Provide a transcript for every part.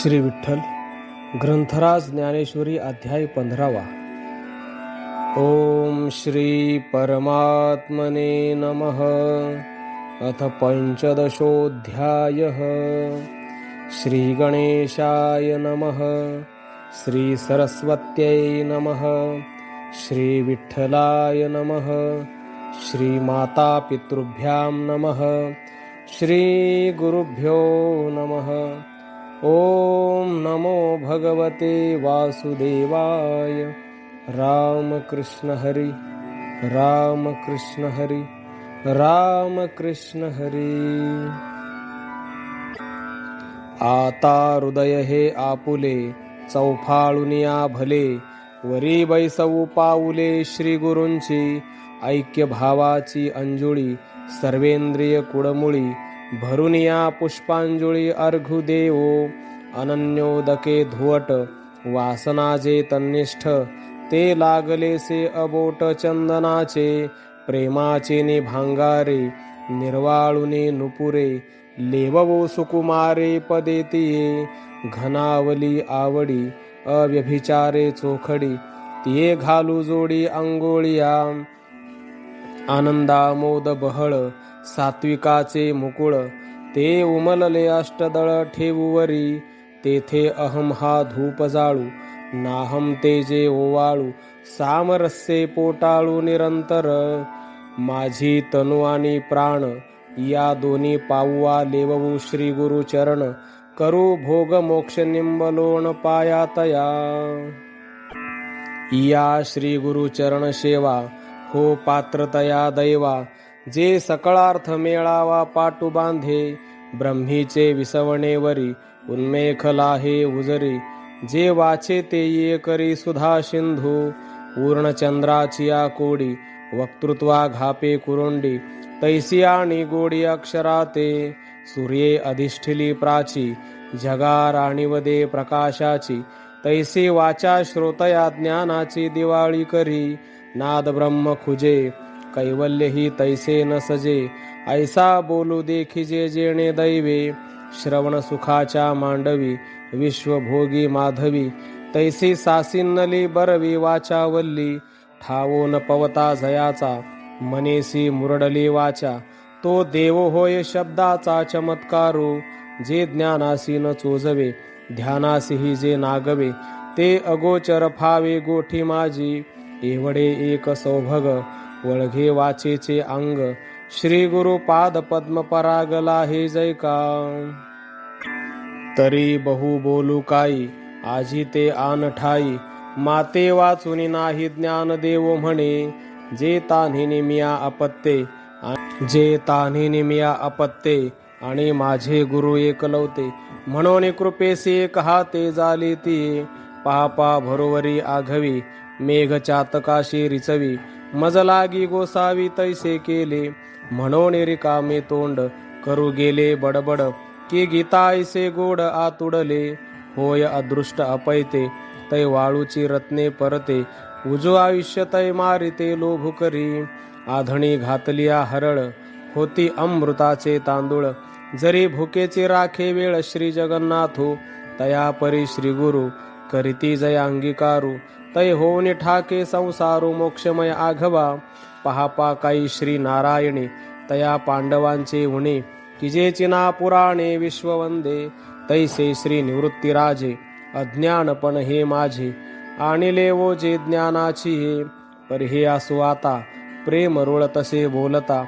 श्री विठ्ठल ग्रंथराज ज्ञानेश्वरी अध्याय 15. ओम श्री परमात्मने नमः. अथ पंचदशोऽध्यायः. श्री गणेशाय नमः. श्री सरस्वत्यै नमः. श्री विठ्ठलाय नमः. श्री माता पितृभ्यां नमः. श्री गुरुभ्यो नमः. ओम नमो भगवते वासुदेवाय. राम कृष्ण हरी राम कृष्ण हरी राम कृष्ण हरी. आता हृदय हे आपुले चौफाळुनिया भले. वरी बैसवू पाऊले श्री गुरूंची. ऐक्य भावाची अंजुळी सर्वेंद्रिय कुडमुळी. भरुनिया पुष्पांजुळी अर्घु देवो. अनन्योदके धुवट वासना जे तन्निष्ठ. ते लागलेसे अबोट चंदनाचे. प्रेमाचे ने भांगारे निर्वाळुने नुपुरे. लेववो सुकुमारे पदेतिये. घनावली आवडी अव्यभिचारे चोखडी. तिये घालू जोडी अंगोळिया. आनंदामोद बहळ सात्विकाचे मुकुळ. ते उमलले अष्टदळ ठेवूवरी. तेथे अहम हा धूप जाळू. नाहम तेजे ओवाळू. सामरस्ये पोटाळू निरंतर. माझी तनु आणि प्राण या दोन्ही पाऊआ लेववू श्री गुरु चरण. करू भोग मोक्ष निंबलोण पायातया. या श्री गुरु चरण सेवा हो पात्रतया दैवा. जे सकळार्थ मेळावा पाटू बांधे. ब्रह्मीचे विसवणेवरी उन्मेख लाहे उजरी. जे वाचे ते ये करी सुधा सिंधू. पूर्णचंद्राची या कोडी वक्तृत्वा घापे कुरुंडी. तैसी आणि गोडी अक्षराते. सूर्ये अधिष्ठिली प्राची जगा राणीवदे प्रकाशाची. तैसी वाचा श्रोतया ज्ञानाची दिवाळी करी. नाद ब्रह्म खुजे कैवल्य ही तैसे न सजे. ऐसा बोलू देखिजे जेणे दैवे. श्रवण सुखाच्या मांडवी विश्वभोगी माधवी. तैसी सासिन्नली बरवी वाचावल्ली. ठावो न पवता जयाचा मनेसी मुरडली वाचा. तो देव होय शब्दाचा चमत्कारो. जे ज्ञानासी न चोजवे ध्यानासीही जे नागवे. ते अगोचर फावे गोठी माझी. एवढे एक सौभग वळघे वाचेचे अंग. श्री गुरु पाद पद्म परागला हे जैका. तरी बहु बोलू काही आजी ते आन ठाई. माते वाचुनी नाही ज्ञान देव म्हणे. जे तान्ही निमिया अपत्ते आणि माझे गुरु एकलवते. म्हणून कृपेसी एक हाते झाली ती. पापा भरोवरी आघवी मेघ चातकाशी रिचवी. मज लागी गोसावी तैसे केले. म्हणून रिकामे तोंड करू गेले बडबड. की गीता ऐसे गोड आतुडले. होय अदृष्ट अपैते तै वाळूची रत्ने परते. उजो आयुष्य तै मारिते लोभू करी. आधणी घातलिया हरळ होती अमृताचे तांदूळ. जरी भुकेचे राखे वेळ श्री जगन्नाथो. तया परी श्री गुरु करीती जया अंगीकारू. तै होऊन ठाके संसारो मोक्षमय आघवा. पहापा काही श्री नारायणी तया पांडवांचे उणे. किजे चिना पुराणे विश्ववंदे. तैसे श्री निवृत्तीराजे अज्ञानपण हे माझे. आणिले वो जे ज्ञानाची हे. पर हे असो आता प्रेम रुळ तसे बोलता.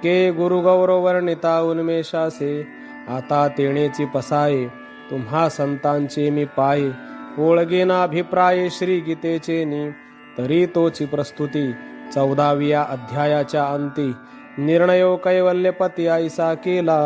के गुरु गौरव वर्णिता उन्मेषासे. आता तेणेची पसाये तुम्हा संतांचे मी पाये. ओळगेनाभिप्राये श्री गीतेचे नी. तरी तोची प्रस्तुती 14व्या अध्यायाच्या अंती. निर्णयो कैवल्यपती ऐसा केला.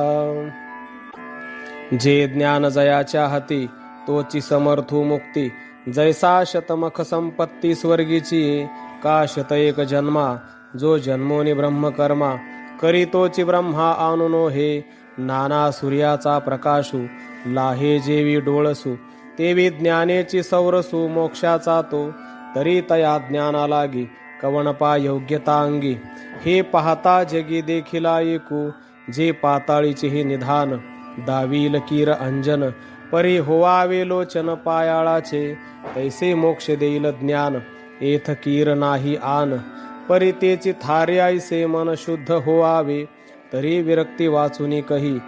जे ज्ञान जयाच्या हाती तोची समर्थू मुक्ती. जैसा शतमख संपत्ती स्वर्गीची. का शत एक जन्मा जो जन्मोनी ब्रह्मकर्मा. करी तोची ब्रह्मा आणुनो हे. नाना सूर्याचा प्रकाशू लाहे जेवी डोळसू. तेवी ज्ञानेची सौरसू मोक्षाचा तो. तरी तया ज्ञाना लागी कवणपा योग्यता अंगी. हे पाहता जगी देखिला एकू. जे पाताळीचे हे निधान दावील कीर अंजन. परी होवावे लोचन पायाळाचे, तैसे मोक्ष देईल ज्ञान एथ कीर नाही आन. परी तेची थारे ऐसे मन शुद्ध होवावे, तरी विरक्ती वाचुनी कही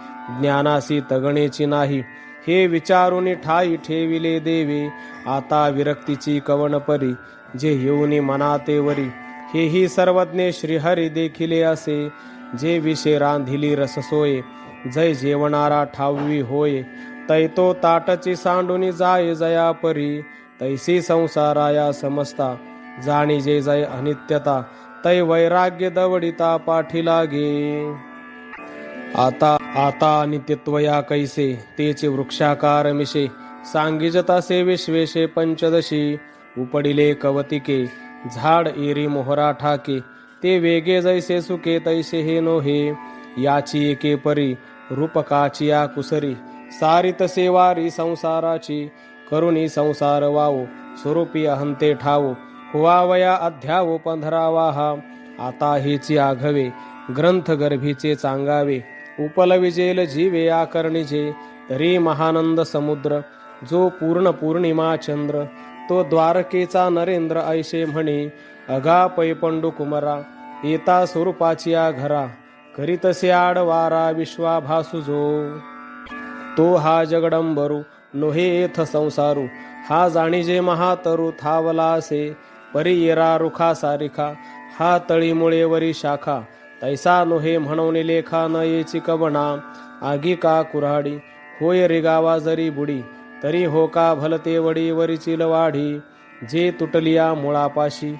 ज्ञानासी तगणेची नाही. हे विचारुनी ठाई ठेविले देवे, आता विरक्तीची कवण परी, जे येऊनी मनाते वरी. हेही सर्वज्ञ श्रीहरी देखिले असे, जे विषे रांधिली रससोये, जय जेवणारा ठावी होय. तैतो ताटची सांडुनी जाय जया परी, तैसी संसाराया समजता, जाणी जे जय अनित्यता, तै वैराग्य दवडिता पाठी लागे. आता नित्यत्वया कैसे, तेचे वृक्षाकार मिशे, सांगिजता से विश्वेशे पंचदशी. उपडिले कवतिके, झाड एरी मोहरा ठाके, ते वेगे जैसे सुके तैसे हे नोहे. याची एके परी, रूपकाची या कुसरी, सारित सेवारी संसाराची. करुणी संसार वावो, स्वरूपी अहंते ठावो, हुवावया अध्यावो पंधरावा हा. आता हेची आघवे, ग्रंथ गर्भीचे चांगावे, उपलविजेल जीवे आकर्णीचे. तरी महानंद समुद्र, जो पूर्ण पौर्णिमा चंद्र, तो द्वारकेचा नरेंद्र ऐशे म्हणे. अगा पैपंडू कुमरा, येता स्वरूपाची या घरा, करीतसे आडवारा विश्वाभासु जो. तो हा जगडंबरू, नोहे येथ संसारू, हा जाणीजे महातरू थावला असे. परी येरा रुखा सारिखा, हा तळीमुळे वरी शाखा, तैसा नोहे म्हणून लेखा न येची कवणा. आगी का कुऱ्हाडी, होय रिगावा जरी बुडी, तरी हो का भलते वडी वरीची वाढी. जे तुटलिया मुळापाशी,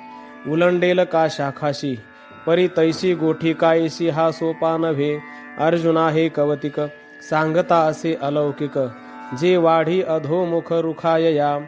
उलंडेल का शाखाशी, परी तैसी गोठी कायशी हा सोपा नव्हे. अर्जुना हे कवतिक, सांगता असे अलौकिक, जे वाढी अधोमुख रुखायया.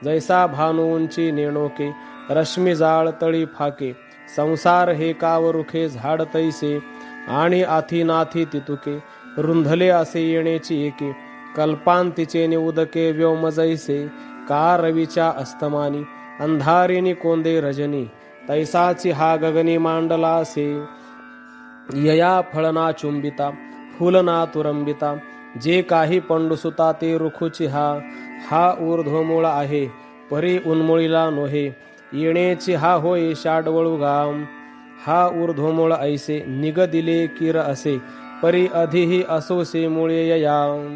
जैसा भानू उंची नेणोके, रश्मी जाळ तळी फाके, संसार हे काव रुखे झाड तैसे. आणि आथी नाथी तितुके, रुंधले असे येण्याची एके. कल्पांतीचे निउदके व्योम जैसे, का रवीच्या अस्तमानी, अंधारिनी कोंदे रजनी. तैसाची हा गगनी मांडला असे. यया फळना चुंबिता, फुलना तुरंबिता, जे काही पंडुसुता ते रुखुची हा. हा ऊर्ध्वमूळ आहे, परी उन्मुळीला नोहे, येण्याची हा होय शाडवळू गाम. हा ऊर्ध्वमूळ ऐसे, निग दिले किर असे, परी अधिही असोसे मुळे यया.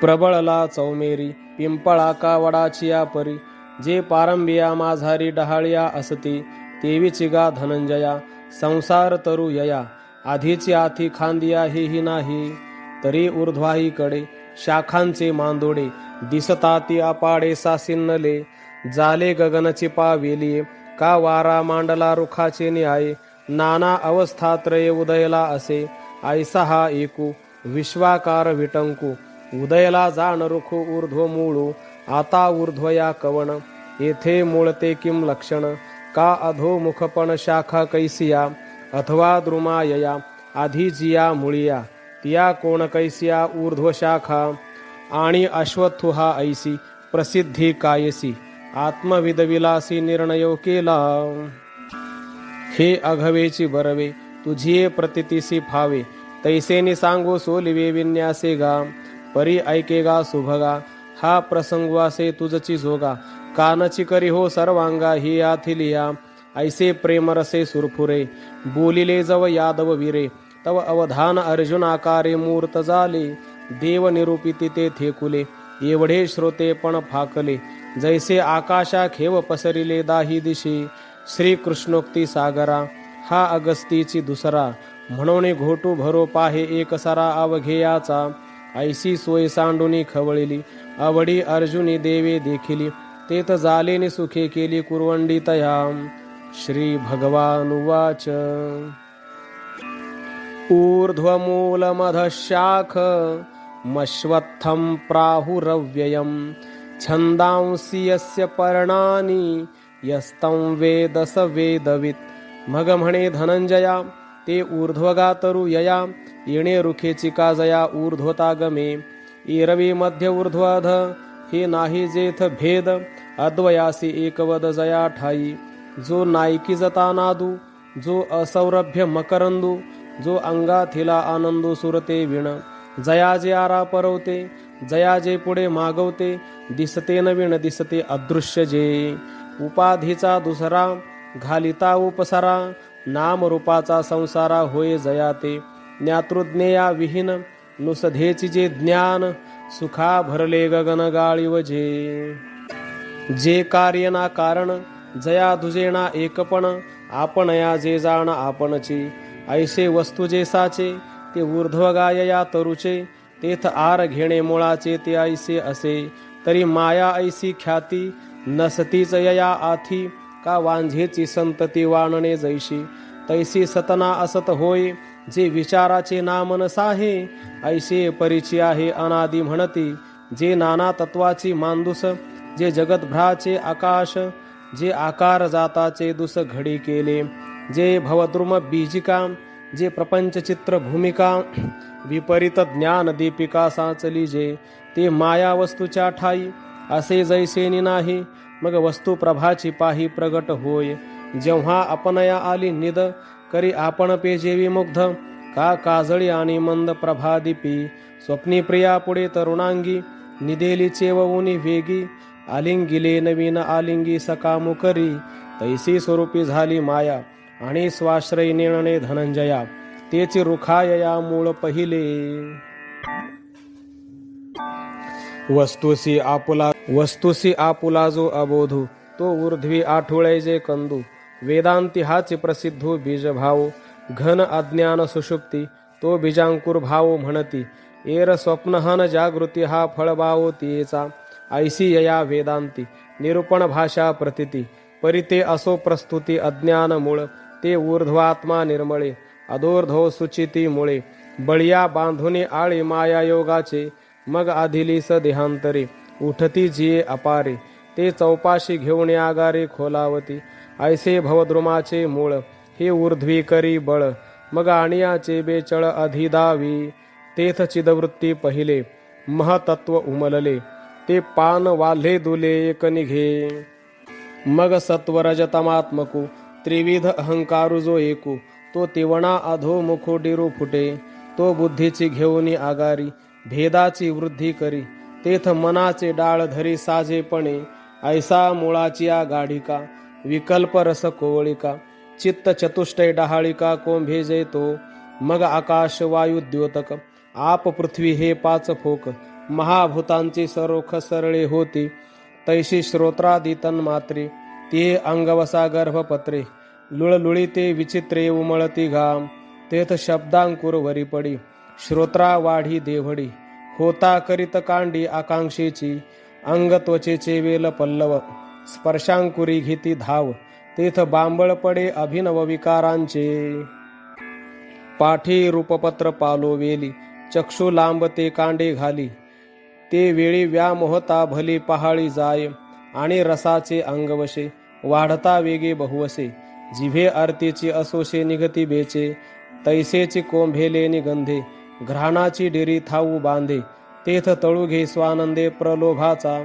प्रबळला चौमेरी, पिंपळा का वडाची या परी, जे पारंबिया माझारी डहाळ्या असती. तेवीची गा धनंजया, संसार तरू यया, आधीची आथी खांदिया हेही नाही. तरी ऊर्ध्वाही कडे, शाखांचे मांदोडे, दिसताती अपाडे सासिन्नले. जाले गगनची पावेलिये, का वारा मांडला रुखाचे न्याय. नाना अवस्थात्रये उदयला असे, ऐसा हा एकू विश्वाकार विटंकू. उदयला जाण रुखू ऊर्ध्व मूळू, आता ऊर्ध्वया कवण, येथे मूळते किम लक्षण. का अधोमुखपण शाखा कैसिया, अथवा द्रुमायया, आधी जिया मुळिया, तिया कोण कैसिया ऊर्ध्व शाखा. आणि अश्वत्थु हा ऐसी, प्रसिद्धी कायसी, आत्मविदविलासी निर्णयो केला. हे अघवेची बरवे, तुझी प्रतितीसी फावे, तैसेनी सांगो सोलिवे विन्यासे गा. परी ऐकेगा सुभगा, हा प्रसंगवासे तुझची जोगा. कानची करी हो सर्वांगा ही आथिलिया, ऐसे प्रेमरसे सुरफुरे. बोलिले जव यादव वीरे, तव अवधान अर्जुनाकारे मूर्त झाले. देव निरूपिती ते थेकुले, एवढे श्रोते पण फाकले. जैसे आकाशा खेव पसरिले दाही दिशी. श्री कृष्णोक्ती सागरा, हा अगस्तीची दुसरा. म्हणून घोटू भरो पाहे एक सरा अवघेयाचा. ऐसी सोय सांडुनी खवळिली, आवडी अर्जुनी देवे देखिली. तेत जालेनी सुखे केली कुरवंडी तयाम. श्री भगवान उवाच. ऊर्ध्वमूलमधशाख, मश्वत्थं प्राहुरव्ययम्. छन्दांसि यस्य पर्णानि, यस्तं वेद स वेदवित्. मग म्हणे धनंजया, ते ऊर्ध्वगातरू यया. येणे रुखेची काजया ऊर्ध्वतागमे. इरवी मध्य ऊर्ध्वध, हे नाही जेथ भेद. अद्वयासी एकवद जया ठाई. जो नायकी जता नादू, जो असौरभ्य मकरंदू. जो अंगाथिला आनंदू सुरते विण. जया जे आरा परवते, जया जे पुढे मागवते दिसते नवीन दिसते अदृश्य जे उपाधीचा दुसरा घालिता उपसारा नाम रूपाचा संसारा होय जया ते ज्ञातृज्ञेया विहीन नुसधेची जे ज्ञान सुखा भरले गगन गाळीव जे कार्य ना कारण जया दुजेना एकपण आपण या जे जाण आपणची ऐसे वस्तू जे साचे ते ऊर्ध्वगाय या तरुचे तेथ आर घेणे मुळाचे ते ऐसे असे तरी माया ऐसी ख्याती नसतीच यया आथी का वांझेची संतती वाणणे जैशी तैसी सतना असत होय जे विचाराचे नामन साहे ऐसे परिची आहे अनादि म्हणती जे नाना तत्वाची मांदुस जे जगतभ्राचे आकाश जे आकार जाताचे दुस घडी केले जे भवद्रुम बीजिका जे प्रपंच चित्र भूमिका विपरीत ज्ञान दीपिका साचली जे ते माया वस्तूच्या ठाई असे जैसेनी नाही मग वस्तू प्रभाची पाही प्रगट होय जेव्हा आपणया आली निद करी आपण पेजेवी मुग्ध का काजळी आणि मंद प्रभादीपी स्वप्नी प्रिया पुढे तरुणांगी निदेली चेवऊनी वेगी आलिंगिले नवीन आलिंगी सकामु करी तैसी स्वरूपी झाली माया आणि स्वाश्रयी निर्णय धनंजया तेची रुखायया मूळ पहिले वस्तुसी आपुला जो अबोधू तो ऊर्ध्वी आठवळे जे कंदू वेदांती हाचे प्रसिद्धो बीज भाव घन अज्ञान सुषुप्ती तो बीजांकुर भाव म्हणती एर स्वप्नहन जागृती हा फळभाव तियेचा ऐसी यया वेदांती निरूपण भाषा प्रतिती परिते असो प्रस्तुती अज्ञान मूळ ते ऊर्ध्वात्मा निर्मळे अधोर्धो सुचिती मुळे बळिया बांधुने आळे माया योगाचे मग आधिलीस देहांतरे उठती जिये अपारे ते चौपाशी घेऊन आगारे खोलावती ऐसे भवद्रुमाचे मूळ हे ऊर्ध्वी करी बळ मग आणियाचे बेचळ अधिदावी तेथ चिदवृत्ती पहिले महतत्व उमलले ते पान वाल्हे दुले एक निघे मग सत्वरजतमात्मकू त्रिविध अहंकारू जो एकू तो तिवणा अधो मुखो डिरू फुटे तो बुद्धीची घेऊनी आगारी भेदाची वृद्धी करी तेथ मनाचे डाळ धरी साजेपणे ऐसा मुळाची गाढिका विकल्प रस कोवळिका चित्त चतुष्टय डहाळिका कोंभे जेतो मग आकाश वायू द्योतक आप पृथ्वी हे पाच फोक महाभूतांची सरोख सरळे होती तैशी श्रोत्रादी तन्मात्रे ते अंगवसा गर्भपत्रे लुळलुळी ते विचित्रे उमळती घाम तेथ शब्दांकुर वरी पडी श्रोत्रा वाढी देवडी होता करीत कांडी आकांक्षेची अंग त्वचेचे वेल पल्लव स्पर्शांकुरी घेती धाव तेथ बांबळ पडे अभिनव विकारांचे पाठी रूपपत्र पालो वेली चक्षु लांब ते कांडे घाली ते वेळी व्यामोहता भली पहाळी जाय आणि रसाचे अंगवशे वाढता वेगे बहुवसे जिभे आरतीची असोशे निगती बेचे तैसेची कोंभेले निगंधे घ्राणाची डेरी थाऊ बांधे तेथ तळू घे स्वानंदे प्रलोभाचा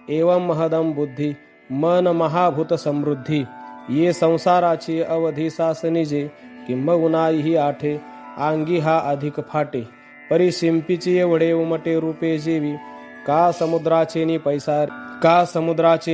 एवं महदम बुद्धी मन महाभूत समृद्धी ये संसाराची अवधी सासनिजे किंबहुनाई ही आठे आंगी हा अधिक फाटे परी शिंपीची एवढे उमटे रूपे जेवी का समुद्राचे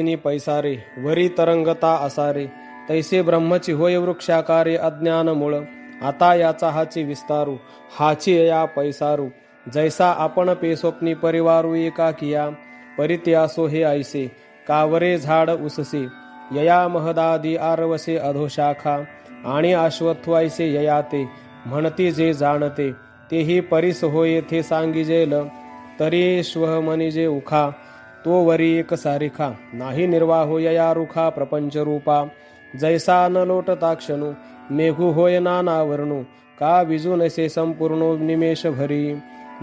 नि पैसारे वरी तरंगता असारे तैसे ब्रह्मची होय वृक्षाकारे अज्ञान मूळ आता याचा हाची विस्तारू हाची या पैसारू जैसा आपण पेसोपनी परिवारू एका किया परित्यासो हे ऐसे कावरे झाड उससे यया महदादी आरवसे अधोशाखा आणि अश्वत्थु ऐसे यया ते म्हणती जे जाणते तेही परिस होय येथे सांगिजेल तरी श्वह मनिजे उखा तो वरी एक सारिखा नाही निर्वाहो यया रुखा प्रपंच रूपा जैसा न लोटता क्षणू मेघू होय नाना वर्णू का विजू नसे संपूर्ण निमेष भरी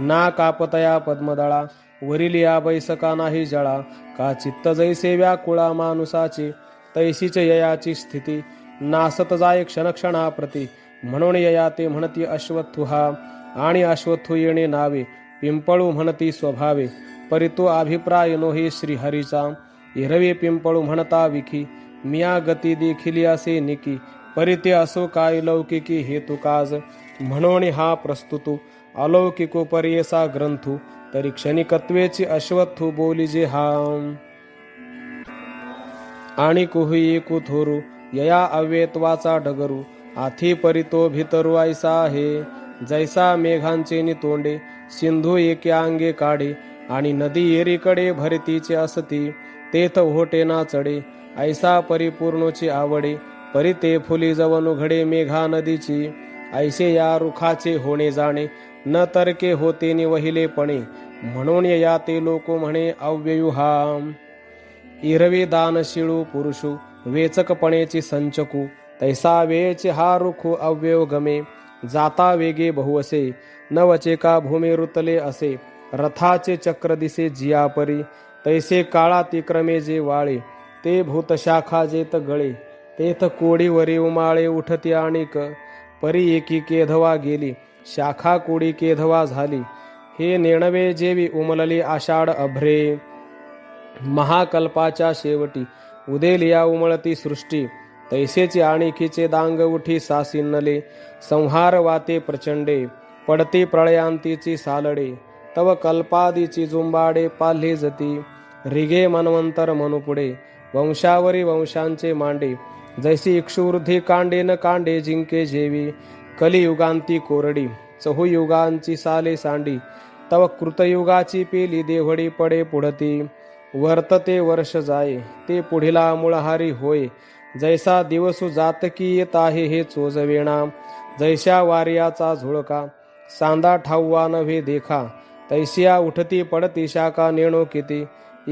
ना कापतया पद्मदळा वरिलिया बैसका नाही जळा का चित्त जैसे व्याकुळा मानुसाची तैसीच ययाची स्थिती नासत जाय क्षणक्षणाप्रती म्हणून यया ते म्हणती अश्वत्थु हा आणि अश्वत्थु येणे नावे पिंपळू म्हणती स्वभावे परितो अभिप्राय नोहे श्रीहरीचा हिरवे पिंपळू म्हणता विखी मिया गती देखिली असे निकी परिते असो काय लौकिकी हेतु काज म्हणून हा प्रस्तुतो अलौकिकोपर्यसा ग्रंथू तरी क्षणिकत्वेची अश्वत्थू बोली जे हा आणि कुही कुथोरू यया अव्यत्वाचा डगरू आथी परितो भितरू ऐसा आहे जैसा मेघांचे नितोंडे सिंधू एके अंगे काढे आणि नदी एरीकडे भरतीचे असती तेथ ओहोटे ना चढे ऐसा परिपूर्णोची आवडे परी ते फुली जवनु घडे मेघा नदीची ऐसे या रुखाचे होणे जाणे न तरके होते नि वहिलेपणे म्हणून या ते लोक म्हणे अव्ययुहा इरवी दान शिळू पुरुषू वेचकपणेची संचकू तैसा वेचे हा रुखू अव्यव गमे जाता वेगे बहुअसे नवचे का भूमी रुतले असे रथाचे चक्र दिसे जियापरी तैसे काळातिक्रमे जे वाळे ते भूतशाखा जेत गळे तेथ कोडीवरी उमाळे उठती आणिक परी एकी केधवा गेली शाखा कोडी केधवा झाली हे नेणवे जेवी उमलली आषाढ अभ्रे महाकल्पाच्या शेवटी उदेल या उमळती सृष्टी तैसेची आणिखीचे दांग उठी सासिन्नले संहार वाते प्रचंडे पडती प्रळयांतीची सालडे तव कल्पादीची जुंबाडे पाल्हे जती रिगे मनवंतर मनुपुढे वंशावरी वंशांचे मांडे जैसी इक्षुवृद्धी कांडे न कांडे जिंके जेवी कलियुगांती कोरडी चहुयुगांची साले सांडी तव कृतयुगाची पेली देवडी पडे पुढती वर्तते वर्ष जाये ते पुढिला मुळहारी होय जैसा दिवसू जातकी येत आहे हे चोजवेणा जैशा वार्याचा झुळका सांदा ठाऊवा नव्हे देखा तैसिया उठती पडती शाखा नेणो किती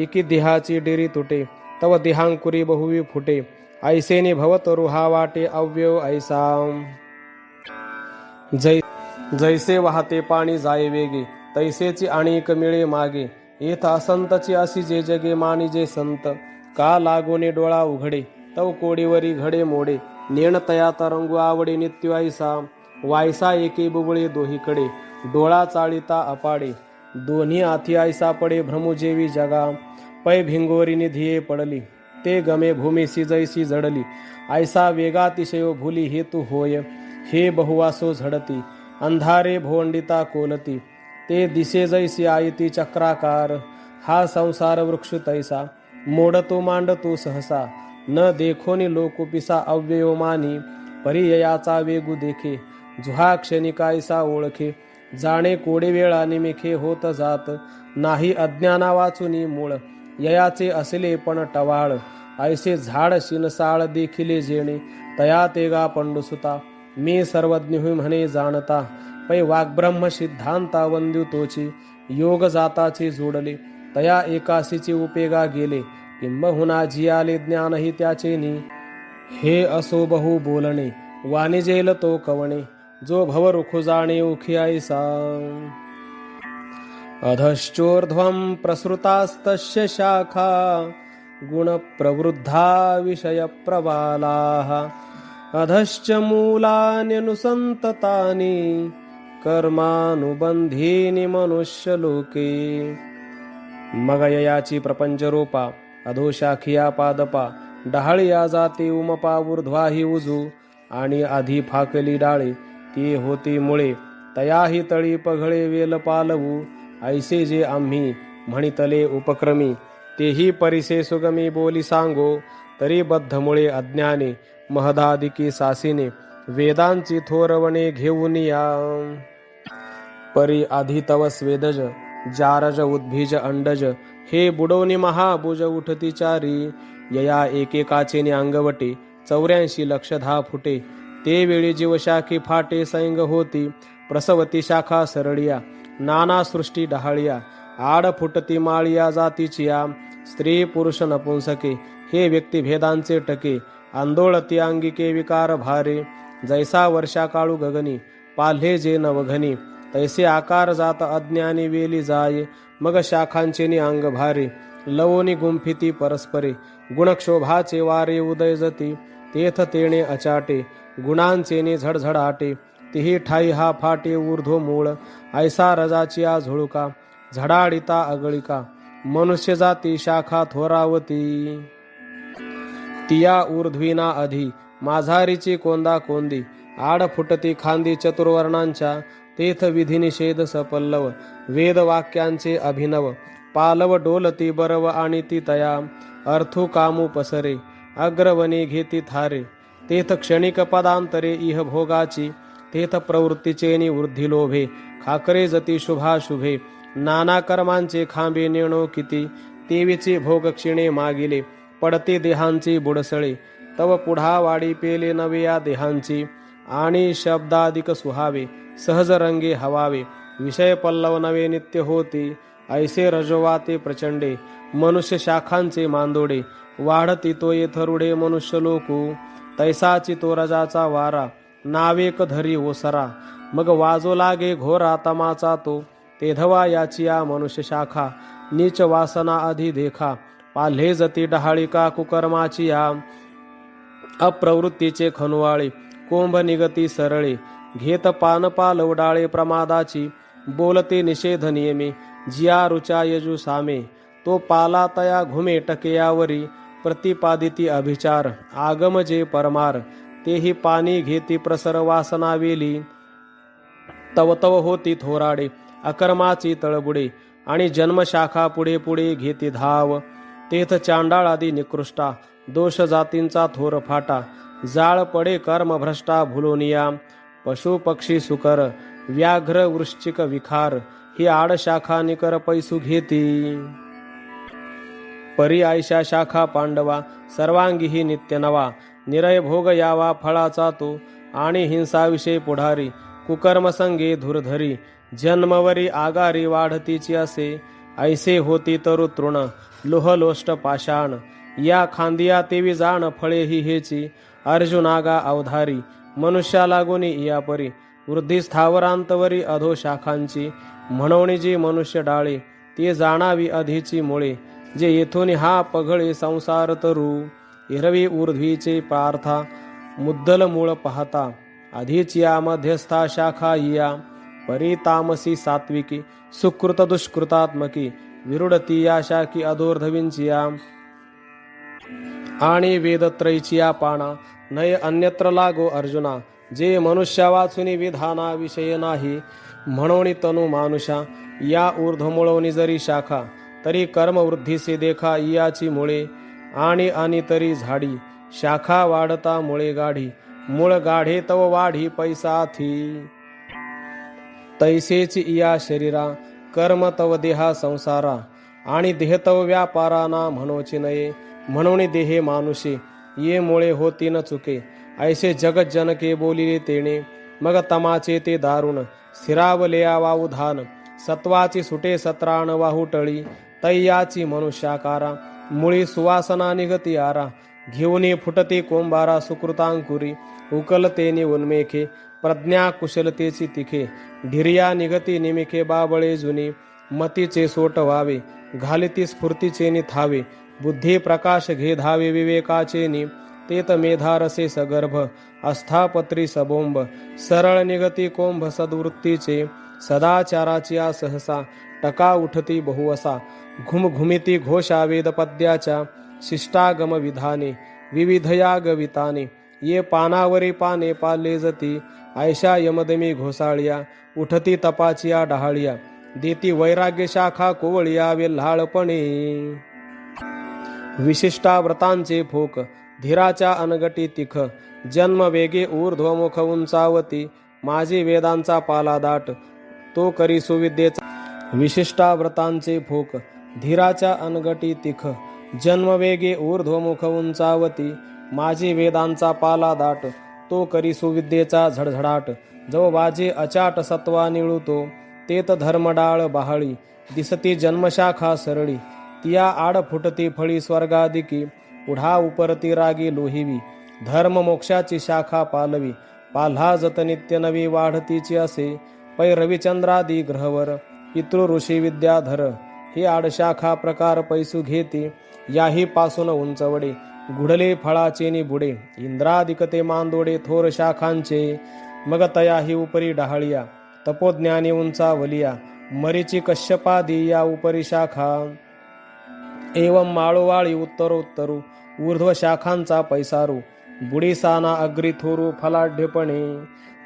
एकी देहाची डिरी तुटे तव देहांकुरी बहुवी फुटे ऐसेने भवत रुहा वाटे अव्यव ऐसा जैसे वाहते पाणी जाये वेगे तैसेची आणिक मिळे मागे येथ असंतची अशी जे जगे मानी जे संत का लागोने डोळा उघडे तव कोडीवरी घडे मोडे नेण तया तरंगू आवडे नित्य ऐसा वायसा एके बुबळे दोहीकडे डोळा चाळीता अपाडे दोन्ही आथी ऐसा पडे भ्रमुजेवी जगा पै भिंगोरी निधिये पडली ते गमे भूमीसी जैसी जडली ऐसा वेगातिशयो भूली हेतू होय हे बहुवासो झडती अंधारे भोंडिता कोलती ते दिसे जैसी आयती चक्राकार हा संसार वृक्ष तैसा मोडतो मांडतो सहसा न देखोनी लोकुपिसा अव्ययो मानी परिययाचा वेगू देखे जुहा क्षणिकायसा ओळखे जाणे कोडे वेळा निमिखे होत जात नाही अज्ञाना वाचुनी मूळ ययाचे असले पण टवाळ ऐसे झाड शिनसाळ देखिले जेणे तया तेगा पंडुसुता मी सर्वज्ञ म्हणे जाणता पै वाग्ब्रह्म सिद्धांता वंद्यू तोची योग जाताचे जोडले तया एकाशीची उपेगा गेले किंबहुना जियाले ज्ञानही त्याचेनी हे असो बहु बोलणे वाणिजेल तो कवणे जो भव रुखु जाणे उखी ऐसा अधश्चोर्ध्वं प्रसृतास्तस्य शाखा गुण प्रवृद्धा विषय प्रबालाः अधश्च मूलान्यनुसंततानि कर्मानुबंधीनि मनुष्यलोके मग ययाची प्रपंच रोपा अधोशाखिया पादपा डहाळिया जाते उमपा ऊर्ध्वाही उजू आणि आधी फाकली डाळे ती होती मुळे तयाही तळी पघळे वेल पालवू ऐसे जे आम्ही म्हणितले उपक्रमी तेही परिसे सुगमी बोली सांगो तरी बद्धमुळे अज्ञाने महदादिकी सासीने वेदांची थोरवणे घेऊन या परी आधी तव स्वेदज जारज उद्भिज अंडज हे बुडवणी महाभुज उठती चारी यया एकेकाचेने अंगवटे 84 लक्ष धा फुटे ते वेळी जीवशाखी फाटे सैंग होती प्रसवती शाखा सरळिया नाना सृष्टी डहाळिया आड फुटती माळिया जातीचिया स्त्री पुरुष नपुंसके हे व्यक्ती भेदांचे टके आंदोळती अंगिके विकार भारे जैसा वर्षा काळू गगनी पाल्हे जे नवघनी तैसे आकार जात अज्ञानी वेली जाय मग शाखांचेनी अंग भारे लवोनी गुंफिती परस्परे गुणक्षोभाचे वारे उदय जती तेथ तेणे अचाटे गुणांचेने झडझडाटे तिही ठाई हा फाटे ऊर्ध्व मूळ ऐसा रजाची आ झुळुका झडाडिता अगळिका मनुष्य जाती शाखा थोरावती तिया ऊर्ध्विना अधि माझारीची कोंदा कोंदी आड फुटती खांदी चतुर्वर्णांच्या तेथ विधिनिषेध सपल्लव वेद वाक्यांचे अभिनव पालव डोलती बरव आणि ती तया अर्थू कामू पसरे अग्रवनी घेती थारे तेथ क्षणिक पदांतरे इह भोगाची तेथ प्रवृत्तीचे निवृद्धी लोभे खाकरे जती शुभाशुभे नाना कर्मांचे खांबे नेणो किती तेवीचे भोग क्षिणे मागिले पडते देहांची बुडसळे तव पुढा वाडी पेले नवे या देहांची आणि शब्दाधिक सुहावे सहज रंगे हवावे विषय पल्लव नवे नित्य होते ऐसे रजवाते प्रचंडे मनुष्य शाखांचे मांदोडे वाढती तो येथरुडे मनुष्य लोकू तैसाची तो रजाचा वारा नावेक धरी ओसरा मग वाजो लागे घोरा तमाचा तो तेधवा याची या मनुष्य शाखा नीच वासना आधी देखा पाल्हे जती डहाळिका कुकर्माची या अप्रवृत्तीचे खनुवाळे कोंभ निगती सरळे घेत पानपाल उडाळे प्रमादाची बोलते निषेध नियमे जिया रुचा यजू सामे तो पाला तया घुमे टकेयावरी प्रतिपादिती अभिचार आगम जे परमार तेही पाणी घेती प्रसर वासना वेली तव तव होती थोराडे अकर्माची तळबुडे आणि जन्मशाखा पुढे पुढे घेती धाव तेथ चांडाळ आदी निकृष्टा दोष जातींचा थोर फाटा जाळ पडे कर्म भ्रष्टा भुलोनिया पशु पक्षी सुकर व्याघ्र वृश्चिक विखार ही आडशाखा निकर पैसू घेती परी आयशा शाखा पांडवा सर्वांगी ही नित्य नवा निरय भोग यावा फळाचा तो आणि हिंसाविषयी पुढारी कुकर्म संगे धुरधरी जन्मवरी आगारी वाढतीची असे ऐसे होती तरु तृण लोहलोष्ट पाषाण या खांदिया तेवी जाण फळे ही हेची अर्जुनागा अवधारी मनुष्या लागोनी या परी वृद्धी स्थावरांतवरी अधो शाखांची म्हणोनी जी मनुष्य डाळे ते जाणावी अधिची मुळे जे येथून हा पघळे संसार तरू इरवी ऊर्ध्वीचे पार्था मुद्दल मूळ पाहता आधीच या मध्यस्था शाखा या परी तामसी सात्विकी सुकृत दुष्कृतात्मकी विरुडती या शाखी अधोर्धवींची या आणि वेदत्रयीची या पाना नय अन्यत्र लागो अर्जुना जे मनुष्या वाचुनी विधाना विषय नाही म्हणोनी तनु मानुषा या ऊर्ध्वमुळवनी जरी शाखा तरी कर्मवृद्धीसे देखा इयाची मुळे आणि तरी झाडी शाखा वाढता मुळे गाढी मूळ गाढे तव वाढी पैसा थी तैसेची इया शरीरा कर्म तव देहा संसारा आणि देह तव व्यापाराना म्हणोची नये म्हणून देहे मानुषे ये मुळे होती न चुके ऐसे जगत जनके बोलिले तेणे मग तमाचे ते दारुण स्थिरावलेया वावुधान सत्वाची सुटे सत्राण वाहुटळी तैयाची मनुष्याकारा मुळी सुवासना निगती आरा घेऊनी फुटते कोंबारा सुकृतांकुरी उकलतेने उन्मेखे प्रज्ञा कुशलतेची तिखे ढिर्या निगती निमिखे बाबळे जुनी मतीचे सोट व्हावे घालिती स्फूर्तीचे निथावे बुद्धी प्रकाश घे धावे विवेकाचे नि तेत मेधारसे सगर्भ अस्थापत्री सबोंब सरळ निगती कोंभ सद्वृत्तीचे सदाचाराची आ सहसा टका उठती बहुवसा घुमघुमिती घोषा वेद पद्याच्या शिष्टागम विधाने विविधया गविताने ये पानावरी पाने पाले जती ऐशा यमदमी घोसाळिया उठती तपाचिया डहाळिया देती वैराग्य शाखा कोवळिया वेल्हाळपणे विशिष्टा व्रतांचे फोक धीराच्या अनगटी तिख जन्म वेगे ऊर्ध्वमुख उंचावती माझी वेदांचा पाला दाट तो करी सुविद्येचा विशिष्टा व्रतांचे फोक धीराच्या अनगटी तिख जन्मवेगे ऊर्ध्वमुख उंचावती माझी वेदांचा पाला दाट तो करी सुविद्येचा झडझडाट जो वाजे अचाट सत्वा निळुतो तेत धर्मडाळ बहाळी दिसती जन्मशाखा सरळी तिया आड फुटती फळी स्वर्गादिकी पुढा उपरती रागी लोहिवी धर्म मोक्षाची शाखा पालवी पाल्हा जत नित्य नवी वाढतीची असे पै रविचंद्रादी ग्रहवर पितृ ऋषी विद्याधर ही आडशाखा प्रकार पैसू घेती याही पासून उंचवडे गुढले फळाचे नि बुडे इंद्रादिकते मांदोडे थोर शाखांचे मग तयाही उपरी डहाळिया तपोज्ञानी उंचावलिया मरीची कश्यपादी या उपरी शाखा एवं माळोवाळी उत्तरोत्तरू ऊर्ध्व शाखांचा पैसारू बुडीसाना अग्री थोरू फलाढ्यपणे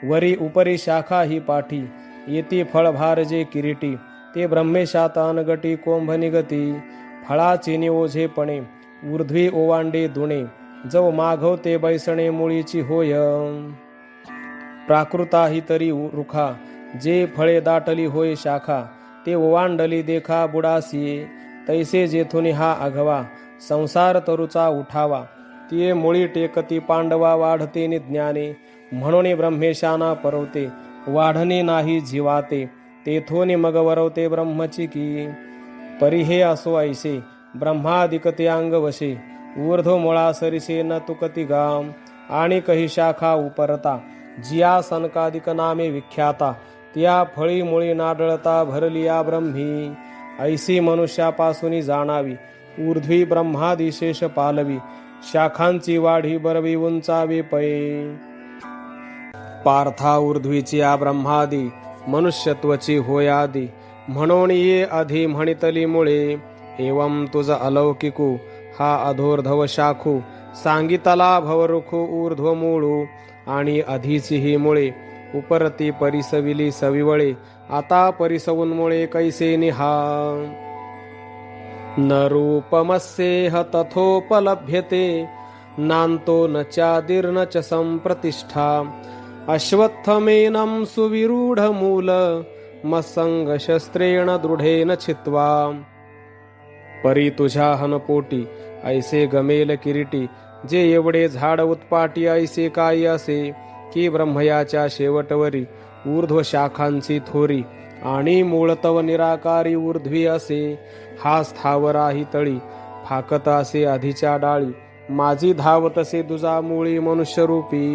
वरी उपरी शाखा ही पाठी येती फळभार जे किरीटी ते ब्रह्मेशात अनगटी कोंभ निगती फळाची निओझेपणे ऊर्ध्वी ओवांडे दुणे जव माघवते बैसणे मुळीची होय प्राकृताही तरी रुखा जे फळे दाटली होय शाखा ते ओवांडली देखा बुडासी तैसे जेथुनी हा आघवा संसार तरुचा उठावा तिये मुळी टेकती पांडवा वाढते निज्ञाने म्हणून ब्रह्मेशाना परवते वाढणे नाही जीवाते तेथोनी मग वरवते ब्रह्मचिकी परी हे असो ऐसे ब्रह्मादिकते अंग वशे ऊर्ध्व मुळा सरिसे न तुकती गाम आणि कही शाखा उपरता जिया सनकादिक नामे विख्याता त्या फळी मुळी नाडळता भरलिया ब्रह्मी ऐसी मनुष्यापासून जाणावी ऊर्ध्वी ब्रह्मादिशेष पालवी शाखांची वाढी बरवी उंचावे पै पार्था ऊर्ध्वीची या ब्रह्मादी मनुष्यत्वची होयादी म्हणून ये आधी म्हणितली मुळे एवं तुझ अलौकिकू हा अधोर्धव शाखू सांगितला भवरुखू ऊर्ध्व मूळू आणि आधीची ही मुळे उपरती परिसविली सविवळे आता परिसवून मुळे कैसे निहा न रूपमस्येह तथोपलभ्यते नान्तो न चादिर्न च संप्रतिष्ठा अश्वत्थमेनं सुविरूढमूल मत्संग शस्त्रेण दृढेन छित्त्वा परी तुझ्या हनपोटी ऐसे गमेल किरीटी जे एवढे झाड उत्पाटी ऐसे काही असे की ब्रह्मयाच्या शेवटवरी ऊर्ध्व शाखांची थोरी आणि मूळतव निराकारी ऊर्ध्वी असे हा स्थावराही तळी फाकत असे आधीच्या डाळी माझी धावत असे दुजा मुळी मनुष्यरूपी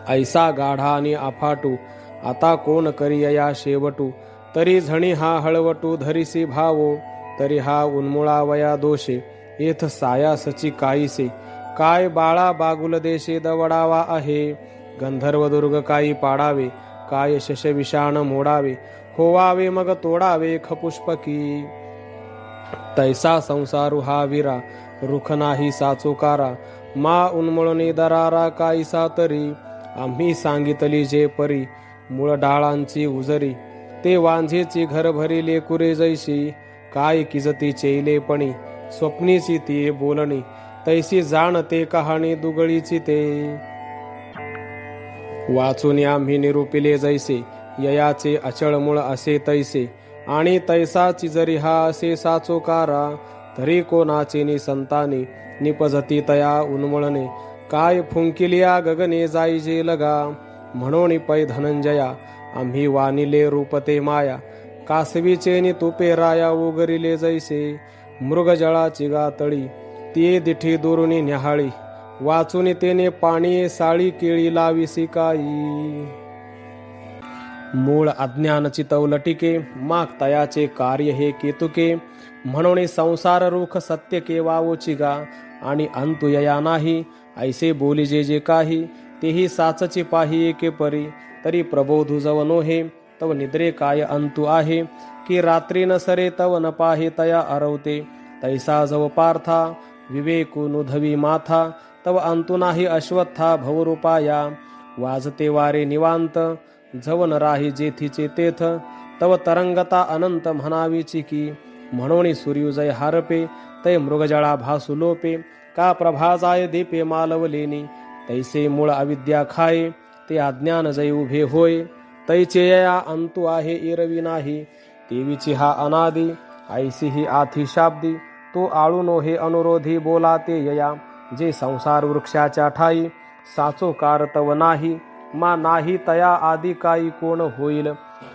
ऐसा गाढा आणि अफाटू आता कोण करी या शेवटू तरी झणी हा हळवटू धरिसी भावो तरी हा उन्मुळावया दोषे येथ सायासची काईसे काय बाळा बागुल देशे दवडावा आहे गंधर्व दुर्ग काही पाडावे काय शशविषाण मोडावे होवावे मग तोडावे खपुष्पकी तैसा संसारू हा वीरा रुख नाही साचोकारा मा उन्मळणे दरारा काईसा तरी आम्ही सांगितली जे परी मूळ डाळांची उजरी ते वांझेची घर भरिले कुरे जैशी काय किजती चेलेपणी स्वप्नीची ती बोलणी तैसी जाणते कहाणी दुगळीची ते वाचून आम्ही निरूपिले जैसे ययाचे अचळ मूळ असे तैसे आणि तैसाची जरी हा असे साचोकारा तरी कोणाचे नि संतानी निपजती तया उन्मळणे काय फुंकिलिया गगने जाईजे लगा म्हणून पै धनंजया आम्ही वानिले रूपते माया कासवीचे नि तुपे राया उगरिले जैसे मृगजळाची गातळी ती दिठी दुरुनी न्याहाळी वाचून तेने पाणी साळी केळी लाविसी काई मूळ अज्ञान चितवलटिके माग तयाचे कार्य हे केतुके म्हणून संसार रूख सत्य केवावोची गा आणि अंतु यया नाही ऐसे बोली जे काही तेही साचची पाही एके परी तरी प्रबोधु जव नोहे तव निद्रे काय अंतु आहे की रात्री न सरे तव न पाहे तया अरवते तैसा जव पार्था विवेकु नुधवी माथा तव अंतु नाही अश्वत्था भवरूपाया वाजते वारे निवांत जव न राही जेथीचे तेथ तव तरंगता अनंत म्हणावीची की म्हणून सूर्युजय हारपे तै मृगजळा भासु लोपे का प्रभा जाय दीपे मालवलेनी तैसे मूळ अविद्या खाये ते अज्ञान जय उभे होय तैचे या अंतु आहे इरवी नाही देवीची हा अनादी ऐसी ही आथी शाब्दी तो आळूनो हे अनुरोधी बोला ते यया जे संसार वृक्षाच्या ठाई साचो कारतव नाही मा नाही तया आदी काही कोण होईल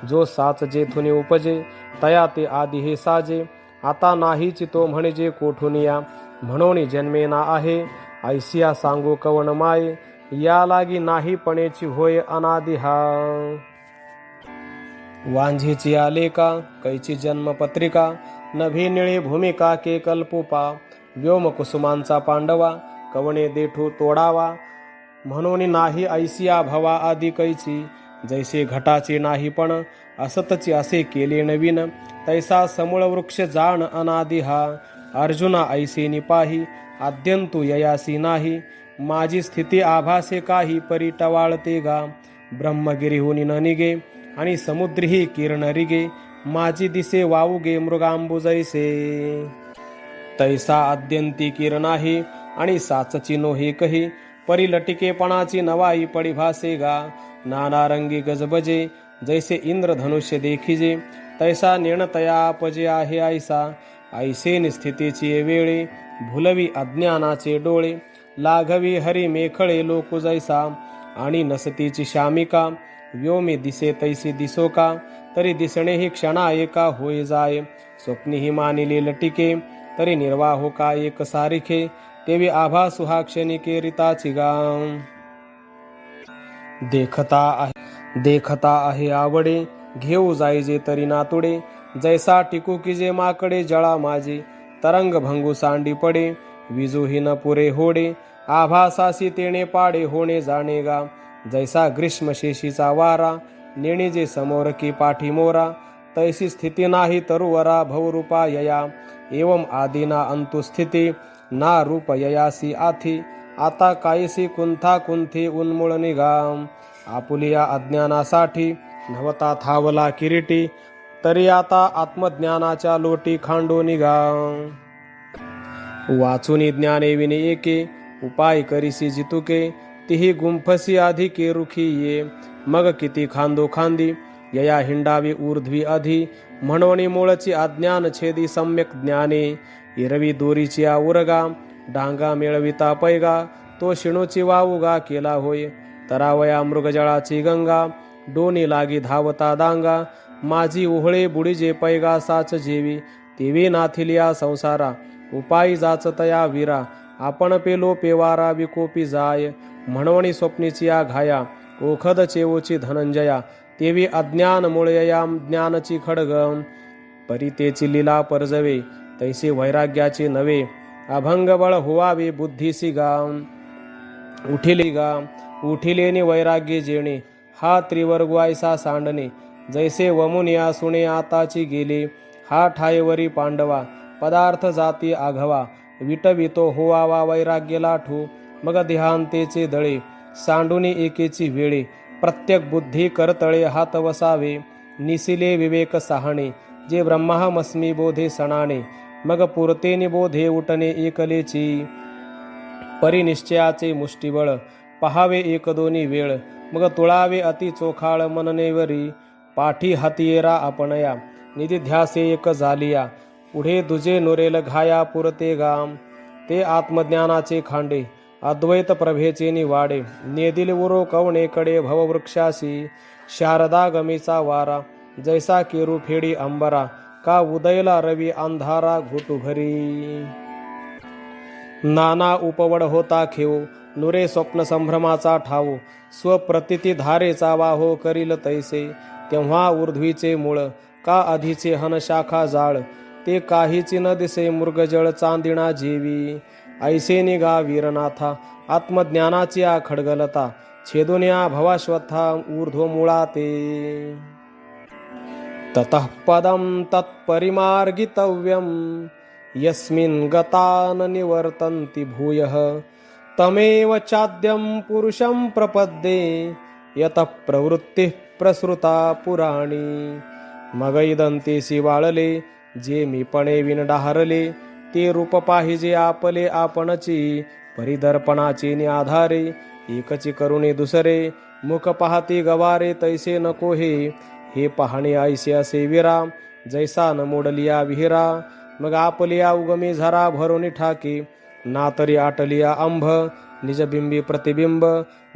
जो साच जेथुने उपजे तया ते आदी हे साजे आता नाहीची तो म्हणजे कोठून या म्हणून जन्मेना आहे ऐसिया सांगू कवन माये या लागी नाही पणेची होय अनादी हा वांझीची आले का कैची जन्मपत्रिका नभी निळी भूमिका के कल्पोपा व्योम कुसुमांचा पांडवा कवणे देठू तोडावा म्हणून नाही ऐसिया भवा आदी कैची जैसे घटाचे नाही पण असतची असे केले नवीन तैसा समूळ वृक्ष जाण अनादी हा अर्जुना ऐसे निपाही आद्यंतु ययासी नाही माझी स्थिती आभासे काही परी टवाळते गा ब्रह्मगिरीहुनी न निगे आणि समुद्रीही किरण रिगे माझी दिसे वाऊगे मृगांबुजैसे तैसा अद्यंती किरण आहे आणि साचची नोहे कही परी लटिकेपणाची नवाई पडी भासे गा नाना रंगी गजबजे जैसे इंद्रधनुष्य देखिजे तैसा नेणतया पजे आहे ऐसा ऐसे निस्थितीची वेळे भुलवी अज्ञानाचे डोळे लाघवी हरी मेखळे लोक जैसा आणि नसतीची शामिका व्योमी दिसे तैसी दिसो का तरी दिसणे ही क्षणा एका होय जाय स्वप्नीही मानिले लटिके तरी निर्वाहो का एक सारिखे तेवी आभा सुहाक्षणिके रिताची गाव देखता आहे आवडे घेऊ जायजे तरी नातुडे जैसा टिकू की जे माकडे जळा माझे तरंग भंगू सांडी पडे विजूही न पुरे होडे आभासासी तेणे पाडे होणे जाणे गा जैसा ग्रीष्म शेषीचा वारा नेणे जे समोर की पाठी मोरा तैसी स्थिती नाही तरुवरा भवरूपा यया एवं आदिना अंतुस्थिती ना रूप ययासी आथी आता कायसी कुंथा कुंथी उन्मुळ निगाम आपुलिया अज्ञानासाठी नवता थावला किरीटी तरी आता आत्मज्ञानाच्या लोटी खांडो निगाम वाचुनी ज्ञाने विने एके उपाय करीसी जितुके तिही गुंफसी आधी केरुखी ये मग किती खांदो खांदी यया हिंडावी ऊर्ध्वी आधी म्हणोनी मूळची अज्ञान छेदी सम्यक ज्ञाने इरवी दोरीची उरगा डांगा मिळविता पैगा तो शिणूची वाऊगा केला होय तरावया मृगजळाची गंगा डोनी लागी धावता दांगा माझी ओहळे बुडीजे पैगा साच जेवी तेवी नाथिलिया संसारा उपायी जाचतया वीरा आपण पेलो पेवारा विकोपी जाय म्हणवणी स्वप्नीची घाया ओखद चेवोची धनंजया तेवी अज्ञान मुळयया ज्ञानची खडगम परितेची लीला परजवे तैसे वैराग्याचे नवे अभंग बळ होवावे बुद्धीसी गाम उठिलेनी वैराग्य जेणे हा त्रिवर्ग ऐसा सांडणे जैसे वमुनिया सुणे आताची गेले हा ठायवरी पांडवा पदार्थ जाती आघवा विटवितो होवावा वैराग्य लाठू मग देहांतेचे दळे सांडुनी एकेची वेळे प्रत्येक बुद्धी करतळे हात वसावे निसिले विवेक सहाणे जे ब्रह्माहमस्मी बोधे सणाने मग पुरते निबोधे उठणे एकलेची परिनिश्चयाचे मुष्टिबळ पहावे एक दोन्ही वेळ मग तुळावे अति चोखाळ मननेवरी पाठी हातियेरा आपणया निधिध्यासे एक झालिया पुढे दुजे नुरेल घाया पुरते गाम ते आत्मज्ञानाचे खांडे अद्वैत प्रभेचे निवाडे नेदिल उरो कवणेकडे भववृक्षासी शारदा गमीचा वारा जैसा केरू फेडी अंबरा का उदयला रवी अंधारा घोटू घरी नाना उपवड होता खेव नुरे स्वप्न संभ्रमाचा ठाव स्वप्रतिती धारेचा वाहो करील तैसे तेव्हा ऊर्ध्वीचे मूळ का आधीचे हन शाखा जाळ ते काहीची न दिसे मृगजळ चांदिणा जेवी ऐसे निगा वीरनाथा आत्मज्ञानाची खडगलता छेदुन्या भवाश्वथा ऊर्ध्व मुळा ते ततः पदं तत्परिमार्गितव्यं यस्मिन् गता न निवर्तन्ति भूयः तमेव चाद्यं पुरुषं प्रपद्ये यतः प्रवृत्तिः प्रसृता पुराणी मग इदंतेसी वाळले जे मीपणे विनडाहरले ते रूप पाहिजे आपले आपणची परिदर्पणाची आधारे एकची करुणे दुसरे मुख पाहती गवारे तैसे नको हे पाहणे ऐसे असे विरा जैसा न मोडलिया विहिरा मग आपलिया उगमी झरा भरोनी ठाके ना तरी आटलिया अंभ निजबिंबी प्रतिबिंब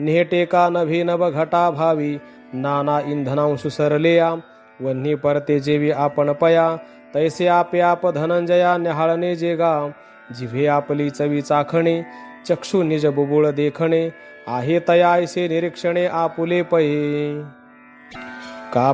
नेहटे का नभे नभ घटा भावी नाना इंधनांशु सरलेया वन्ही परते जेवी आपण पया तैसे आपे आप धनंजया न्याहाळणे जेगा जिव्हे आपली चवी चाखणे चक्षु निज बुबुळ देखणे आहे तया ऐसे निरीक्षणे आपुले पये का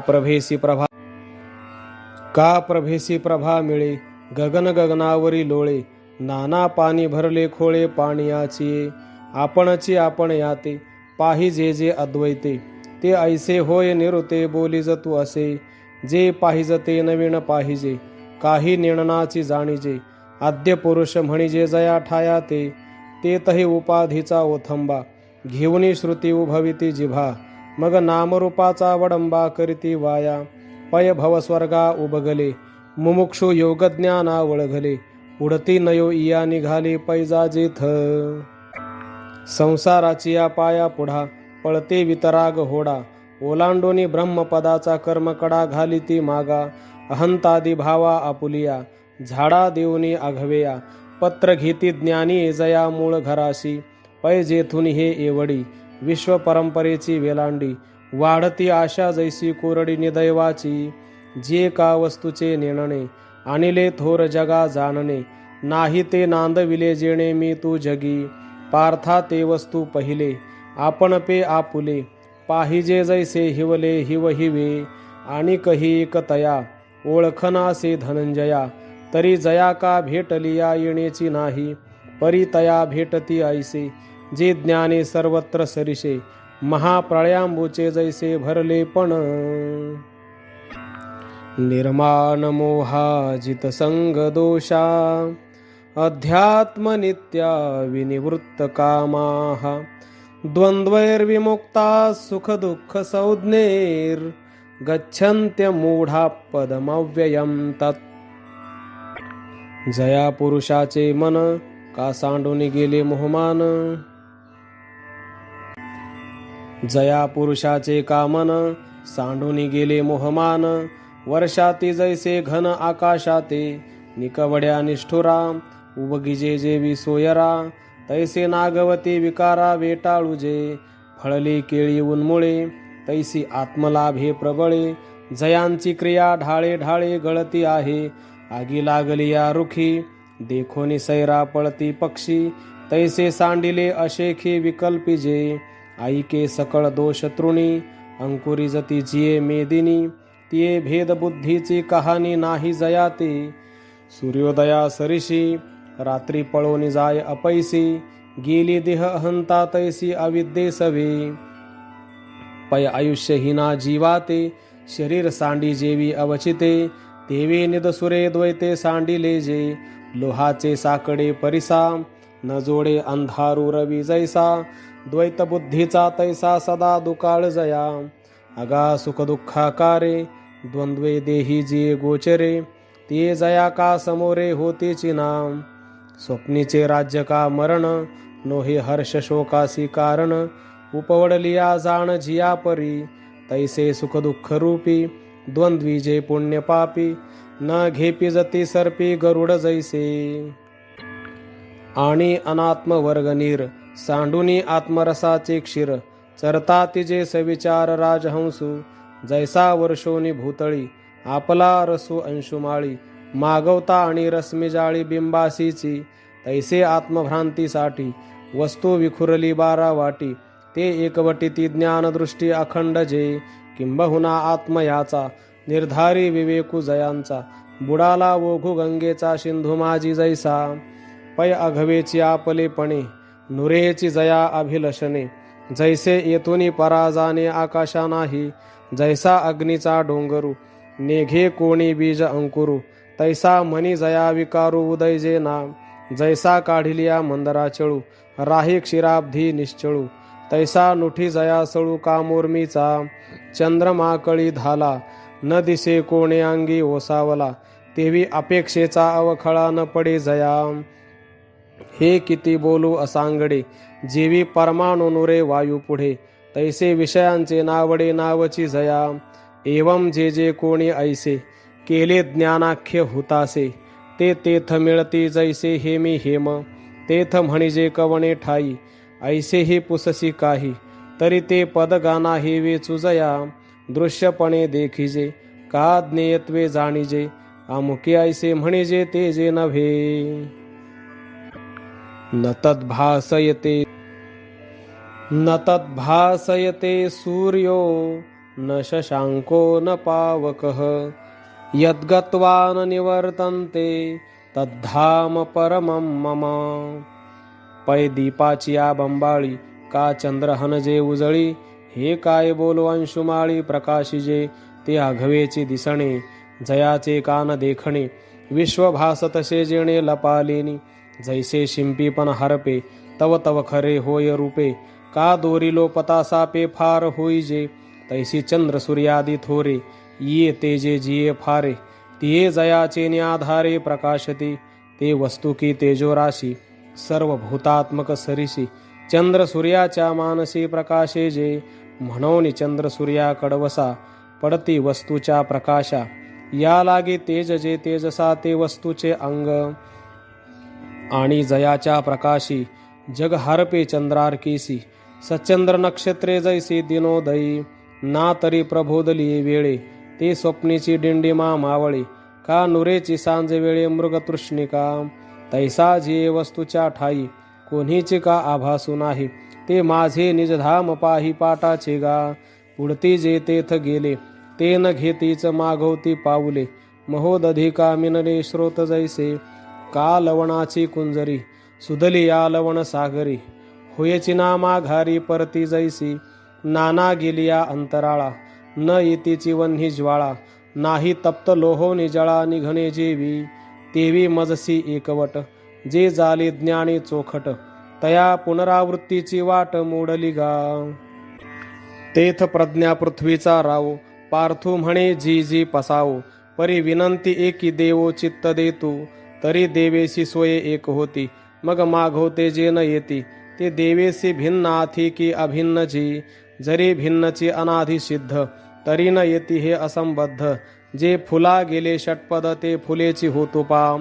प्रभेसी प्रभा मिळे गगन गगनावरी लोळे नाना पाणी भरले खोळे पाणीयाची आपणची आपण याते पाहिजे जे अद्वैते ते ऐसे होय निरुते बोलीज तू असे जे पाहिजते नवीन पाहिजे काही निर्णनाची जाणीजे आद्य पुरुष म्हणिजे जया ठाया ते तही उपाधीचा ओथंबा घेऊनी श्रुती उभविती जिभा मग नामरूपाचा वडंबा करीती वाया. पय भवस्वर्गा उबगले, मुमुक्षु योगज्ञाना वळघले. उडती नयो इया निघाले पैजा जेथ. संसाराची या पाया पुढा, पळते वितराग होडा. ओलांडोनी ब्रह्मपदाचा कर्मकडा घाली ती मागा. अहंतादी भावा आपुलिया, झाडा देऊनी आघवेया. पत्र घेती ज्ञानी जया मूळ घराशी. पै जेथून हे एवढी, विश्व परंपरेची वेलांडी. वाढती आशा जैसी कोरडी निदैवाची. जे का वस्तूचे नेणणे, आणिले थोर जगा जाणणे. नाही ते नांदविले जेणे मी तू जगी. पार्था ते वस्तू पहिले, आपण पे आपुले. पाहिजे जैसे हिवले हिव हिवे, आणि कही एकतया. ओळखनासे धनंजया, तरी जया का भेटलिया येण्याची नाही. परी तया भेटती ऐसे, जे ज्ञाने सर्वत्र सरिषे. महाप्रळयांबुचे जैसे भरले पण. निर्माण मोहाजित संग दोषा, अध्यात्म नित्या विनिवृत्त कामाः. द्वंद्वैर्विमुक्ता सुख दुःख संज्ञैर्, गच्छन्त्य मूढा पदमव्ययं तत्. जया पुरुषाचे मन, का सांडून गेले मोहमान. जया पुरुषाचे का मन, सांडून गेले मोहमान. वर्षाती जैसे घन आकाशाते, निकवड्या निष्ठुरा. उबगिजे जे विसोयरा, तैसे नागवती विकारा वेटाळुजे. फळली केळी उन्मुळे, तैसी आत्मलाभे प्रबळे. जयांची क्रिया ढाळे ढाळे गळती आहे. आगी लागली या रुखी, देखोनी सैरा पळती पक्षी. तैसे सांडिले अशेखी विकल्पी जे. आईके सकळ दोष तृणी, अंकुरी जती जिये मेदिनी. तिये भेद बुद्धीची कहाणी नाही जयाते. सूर्योदया सरिषी, रात्री पळोनी जाय अपैसी. गेली देह अहंता तैसी अविद्ये सवे. पय आयुष्यहीना जीवाते, शरीर सांडी जेवी अवचिते. तेवे निदसुरे द्वैते सांडिले जे. लोहाचे साकडे परिसा, न जोडे अंधारू रवी जैसा. द्वैत बुद्धीचा तैसा सदा दुकाळ जया. अगा सुख दुःखाकारे, द्वंद्वे देही जिये गोचरे. ते जया का समोरे होतेची नाम. स्वप्नीचे राज्य का मरण, नोहे हर्ष शोकासी कारण. उपवडलिया जाण जिया परी, तैसे सुख दुःख रूपी. द्वंद्वी जे पुण्य पापी, न घेपी जती सर्पी गरुड जैसे. आणि अनात्म वर्ग नीर, सांडुनी आत्मरसाचे क्षीर. चरता तिजे सविचार राजहंसू. जैसा वर्षोनी भूतळी, आपला रसू अंशुमाळी. मागवता आणि रश्मी जाळी बिंबासीची. तैसे आत्मभ्रांतीसाठी, वस्तू विखुरली बारा वाटी. ते एकवटी ती ज्ञानदृष्टी अखंड जे. किंबहुना आत्मयाचा, निर्धारी विवेकू जयांचा. बुडाला ओघू गंगेचा सिंधू माझी जैसा. पय अघवेची आपलेपणे, नुरेची जया अभिलषणे. जैसे येथुनी पराजाने आकाशा नाही. जैसा अग्नीचा डोंगरू, नेघे कोणी बीज अंकुरू. तैसा मनी जया विकारू उदय जे ना. जैसा काढिलिया मंदरा चळू, राही क्षीराब्धी निश्चळू. तैसा नुठी जया सळू कामोर्मीचा. चंद्रमा कळी धाला, न दिसे कोणे अंगी ओसावला. तेवी अपेक्षेचा अवखळा न पडे जया. हे किती बोलू असांगडे, जेवी परमाणु नुरे वायू पुढे. तैसे विषयांचे नावडे नावची जया. एवं जे जे कोणी ऐसे, केले ज्ञानाख्य हुतासे. ते तेथ मिळती जैसे हेमी हेम. तेथ म्हणिजे कवणे ठाई, ऐसेही पुससी काही. तरी ते पदगाना हे वेचू जया. दृश्यपणे देखिजे, का ज्ञेयत्वे जाणिजे. अमुके ऐसे म्हणिजे ते जे नव्हे. न तद्भासयते सूर्यो, न शशांको न पावकः. यद्गत्वा न निवर्तन्ते, तद्धाम परमं मम. पै दीपाची या बंबाळी, का चंद्रहन जे उजळी. हे काय बोलो अंशुमाळी प्रकाशिजे. ते आघवेची दिसणे, जयाचे कान देखणे. विश्वभास तसे जेणे लपालेनी. जैसे शिंपी पण हरपे, तव तव खरे होय रूपे. का दोरिलो पतासापे फार होईजे, तैसी चंद्र सूर्यादी थोरे, ये तेजे जिये फारे, तिये जयाचे न्याधारे प्रकाशते, ते वस्तू की तेजोराशी, सर्व भूतात्मक सरिसी, चंद्र सूर्याच्या मानसी प्रकाशे जे, म्हणून चंद्र सूर्या कडवसा, पडती वस्तूच्या प्रकाशा, या लागे तेज जे तेजसा ते वस्तूचे अंग, आणि जयाच्या प्रकाशी, जग हारपे चंद्रार्केसी, सचंद्र नक्षत्रे जैसे दिनोदयी, ना तरी प्रबोधली वेळे, ते स्वप्नीची डिंडिमा मावळे, का नुरेची सांज वेळे मृगतृष्णिका, तैसा जे वस्तूच्या ठाई, कोणीची का आभासू नाही, ते माझे निजधाम पाही पाटाचे गा, उडती जे तेथ गेले, ते न घेतीच मागवती पाऊले, महोदधिका मिनले स्रोत जैसे, का लवणाची कुंजरी, सुदली या लवण सागरी, होयची ना माघारी परती जैसी, नाना गेलिया अंतराळा, न येतीची वन्ही ज्वाळा, नाही तप्त लोहो निजळा निघणे जेवी, तेवी मजसी एकवट, जे जाली ज्ञानी चोखट, तया पुनरावृत्तीची वाट मोडली गा, तेथ प्रज्ञा पृथ्वीचा राव, पार्थू म्हणे जी जी पसावो, परी विनंती एकी देवो चित्त देतू, तरी देवेशी सोये एक होती, मग मागवते जे न येती, ते देवेशी भिन्न आथी की अभिन्न जी, जरी भिन्नची अनाधी सिद्ध, तरी न येती हे असंबद्ध, जे फुला गेले षटपद ते फुलेची होतो पा,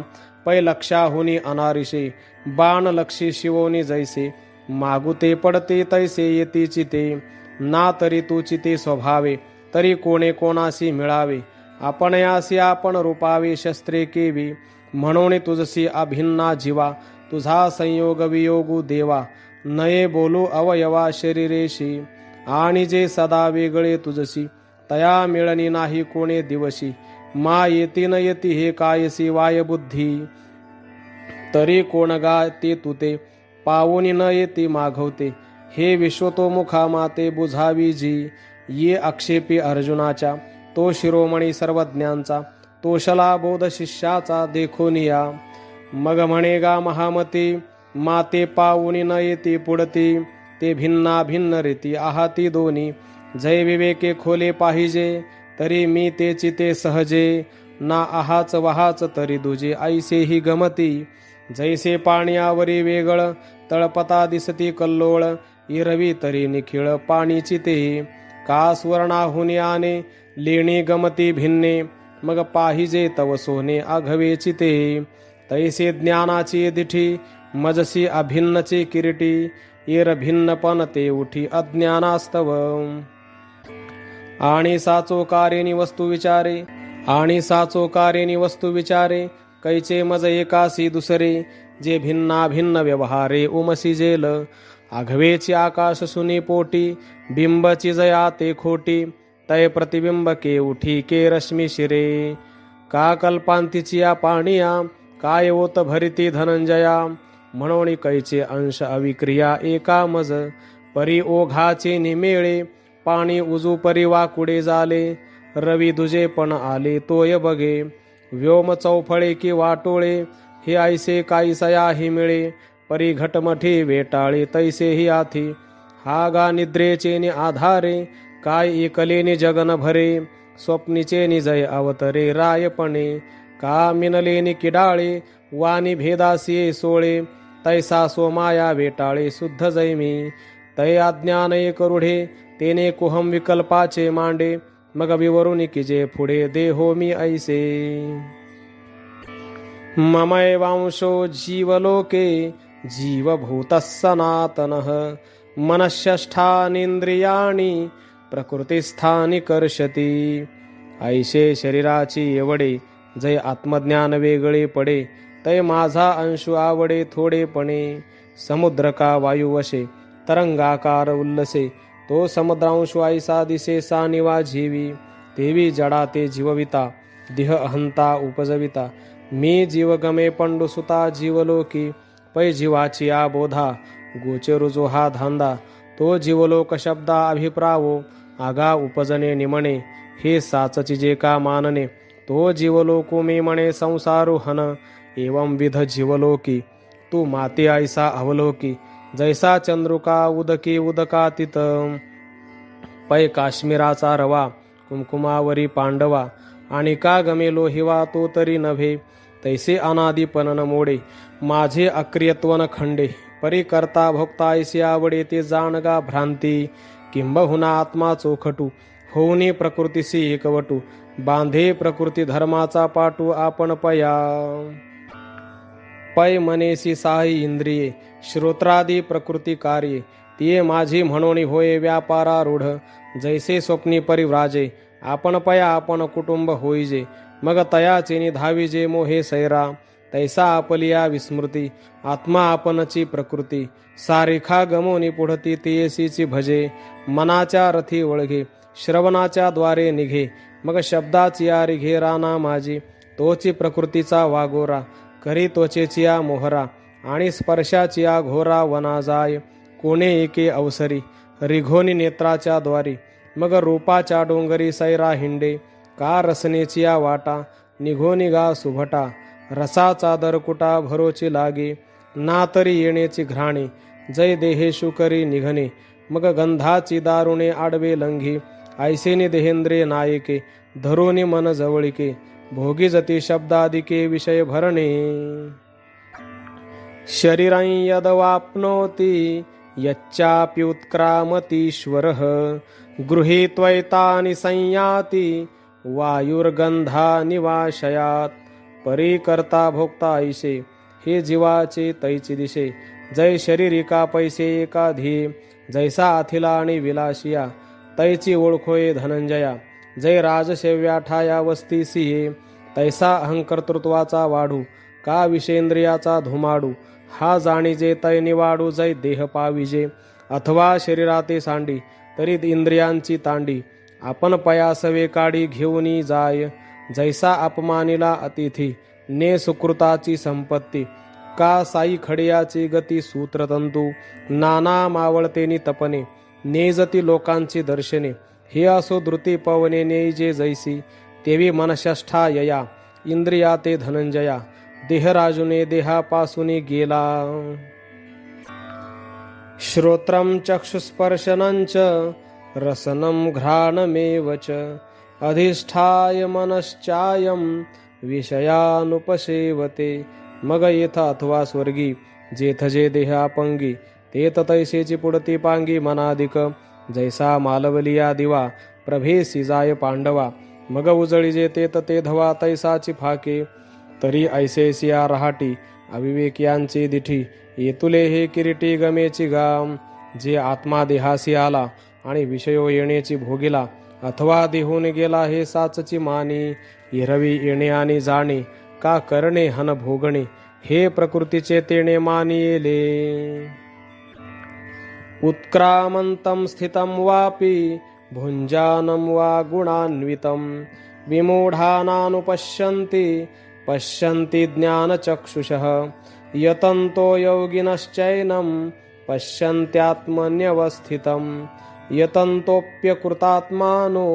पै लक्षाहुनी अनारिशे, बाण लक्षी शिवोनी जैसे, मागुते पडते तैसे येतीची ते, ना तरी तुची ते स्वभावे, तरी कोणे कोणासी मिळावे, आपण यासी आपण रूपावे शस्त्रे केवी, म्हणून तुझसी अभिन्ना जीवा, तुझा संयोग वियोगू देवा, नये बोलू अवयवा शरीरेशी, आणि जे सदा वेगळे तुझसी, तया मिळणी नाही कोणे दिवशी, मा येती न येती हे कायसी वाय बुद्धी, तरी कोण गा ते तुते, पावोनी न येती मागवते, हे विश्वतोमुखा माते बुझावी जी, ये आक्षेपी अर्जुनाच्या, तो शिरोमणी सर्वज्ञांचा, तोषला बोध शिष्याचा देखोनिया, मग म्हणेगा महामती, माते पावोनी न येती पुढती, ते भिन्ना भिन्न रीती आहाती दोन्ही, जय विवेके खोले पाहिजे, तरी मी तेची ते सहजे, ना आहाच वहाच तरी दुजे, ऐसे ही गमती, जैसे पाण्यावरी वेगळ, तळपता दिसती कल्लोळ, इरवी तरी निखिळ पाणीची ते, का सुवर्णाहुनी आने, लेणी गमती भिन्ने, मग पाहिजे तव सोने आघवेची ते, तैसे ज्ञानाची दिठी, मजसी अभिन्नचे किरीटी, इर भिन्नपण ते उठी अज्ञानास्तव, आणि साचो कारेनी वस्तू विचारे, आणि साचो कारेनी वस्तू विचारे, कैचे मज एकासी दुसरे, जे भिन्ना भिन्न व्यवहारे उमसी जेल, आघवेची आकाश सुनी पोटी, बिंबची जया ते खोटी, तय प्रतिबिंब के उठी के रश्मी शिरे, का कल्पांतीची या पाणिया, काय ओत भरिती धनंजया, म्हणून कैचे अंश अविक्रिया एका मज, परी ओघाचे निमेळे, पाणी उजू परी वाकुडे झाले, रवी दुजे पण आले तोय बघे, व्योम चौफळे की वाटोळे, हे ऐसे काईसया ही मिळे, परी घटमठी वेटाळे तैसेही आथी, हा गा निद्रेचे नि आधारे, काय एकलेनी जगन भरे, स्वप्नीचे निजय अवतरे रायपणे, का मिनलेनी किडाळे, वाणी भेदासिये सोळे, तैसा सोमाया वेटाळे शुद्ध जैमी, तै अज्ञान एक रूढे, तेने कुहम विकल्पाचे मांडे, मग विवरुनी किजे पुढे देहो मी ऐसे, ममैवांशो जीवलोके, जीवभूतः सनातनः, मनःष्ठानींद्रियाणि प्रकृतिस्थानी कर्षती, ऐशे शरीराची एवढे, जय आत्मज्ञान वेगळे पडे, तै माझा अंशु आवडे थोडेपणे, समुद्र का वायुवशे, तरंगाकार उल्लसे, तो समुद्रांशु ऐसा दिसे सानिवा जीवी, तेवी जडा ते जीवविता, देह अहंता उपजविता, मी जीवगमे पंडुसुता जीवलोकी, पै जीवाची आबोधा, गोचरुजो हा धांदा, तो जीवलोक शब्दा अभिप्रावो, आगा उपजने निमणे, हे साचची जे का मानने, तो जीवलोको मे म्हणे संसारो हन, एवं विध जीवलोकी, तू माते ऐसा अवलोकी, जैसा चंद्रुका उदकी उदकातीत पै काश्मीराचा रवा कुमकुमावरी पांडवा आणि का गमे लोहिवा तो तरी नव्हे तैसे अनादिपन न मोडे माझे अक्रियत्वन खंडे परी करता भोक्ता ऐसी आवडे ते जाणगा भ्रांती किंबहुना आत्मा चोखटू होऊनी प्रकृतीसी एकवटू बांधे प्रकृती धर्माचा पाटू आपण पया पै मनेसी साही इंद्रिये श्रोत्रादी प्रकृती कार्ये तिये माझी म्हणून होय व्यापारारूढ जैसे स्वप्नी परिव्राजे आपण पया आपण कुटुंब होईजे मग तयाचे निधाविजे मोहे सैरा तैसा आपलिया विस्मृती आत्मा आपणची प्रकृती सारिखा गमोनी पुढती तियेसीची भजे मनाच्या रथी वळघे श्रवणाच्या द्वारे निघे मग शब्दाची या रिघे राना माझी तोची प्रकृतीचा वागोरा करी त्वचेचिया मोहरा आणि स्पर्शाचिया घोरा वना जाय कोणे एके अवसरी रिघोनी नेत्राच्या द्वारी मग रूपाच्या डोंगरी सैरा हिंडे का रसनेचिया वाटा निघो निघा सुभटा रसाचा दरकुटा भरोची लागे ना तरी येण्याची घ्राणे जय देहेशु करी निघणे मग गंधाची दारुणे आडवे लंघी ऐसेनी देहेंद्रे नायके धरोनी मन जवळिके भोगी जती शब्दादिके विषय भरणे शरीरं यदवाप्नोति यच्चाप्युत्क्रामतीश्वरः गृहीत्वैतानि संयाति वायुर्गंधा निवाशयात परिकर्ता भोक्ता ऐसे हे जीवाचे तैची दिशे जय शरीरिका पैसे एका ध्येय जैसा अथिला आणि विलासिया तैची ओळखोये धनंजया जय राजसेव्या ठाया वस्ती सिहे तैसा अहंकर्तृत्वाचा वाढू का विषेंद्रियाचा धुमाडू हा जाणीजे तै निवाडू जय देह पाविजे अथवा शरीराते सांडी तरी इंद्रियांची तांडी आपण पयासवे काढी घेऊनी जाय जैसा अपमानिला अतिथी ने सुकृताची संपत्ती का साई खडियाची गती सूत्रतंतू नाना मावळतेनी तपने नेजती लोकांची दर्शने हे असो धृती पवने नेजे जैसी तेवी मनशष्ठा यया इंद्रिया ते धनंजया देहराजुने देहापासूनी गेला श्रोत्रं चक्षुस्पर्शनं च रसनं घ्राणमेव च अधिष्ठाय मनश्चायं विषयानुपसेवते मग येथ अथवा स्वर्गी जेथ जे देहापंगी तेत तैसेची पुढती पांगी मनाधिक जैसा मालवलिया दिवा प्रभेसी जाय पांडवा मग उजळी जे तेत ते धवा तैसाची फाके तरी ऐसेसिया रहाटी अविवेकियांची दिठी येतुले हे किरीटी गमेची गाम जे आत्मा देहासी आला आणि विषयो येण्याची भोगिला अथवा देहून गेला हे साचची मानी हिरवी येणे आणि जाणे का करणे हन भोगणे हे प्रकृतीचे तेणे मानी येले उत्क्रामंतं स्थितं वापि भुंजानं वा गुणान्वितं विमूढानानुपश्यन्ति पश्यन्ति ज्ञानचक्षुषः यतन्तो योगिनश्चैनं पश्यन्त्यात्मन्यवस्थितं यतन्तोऽप्यकृतात्मानो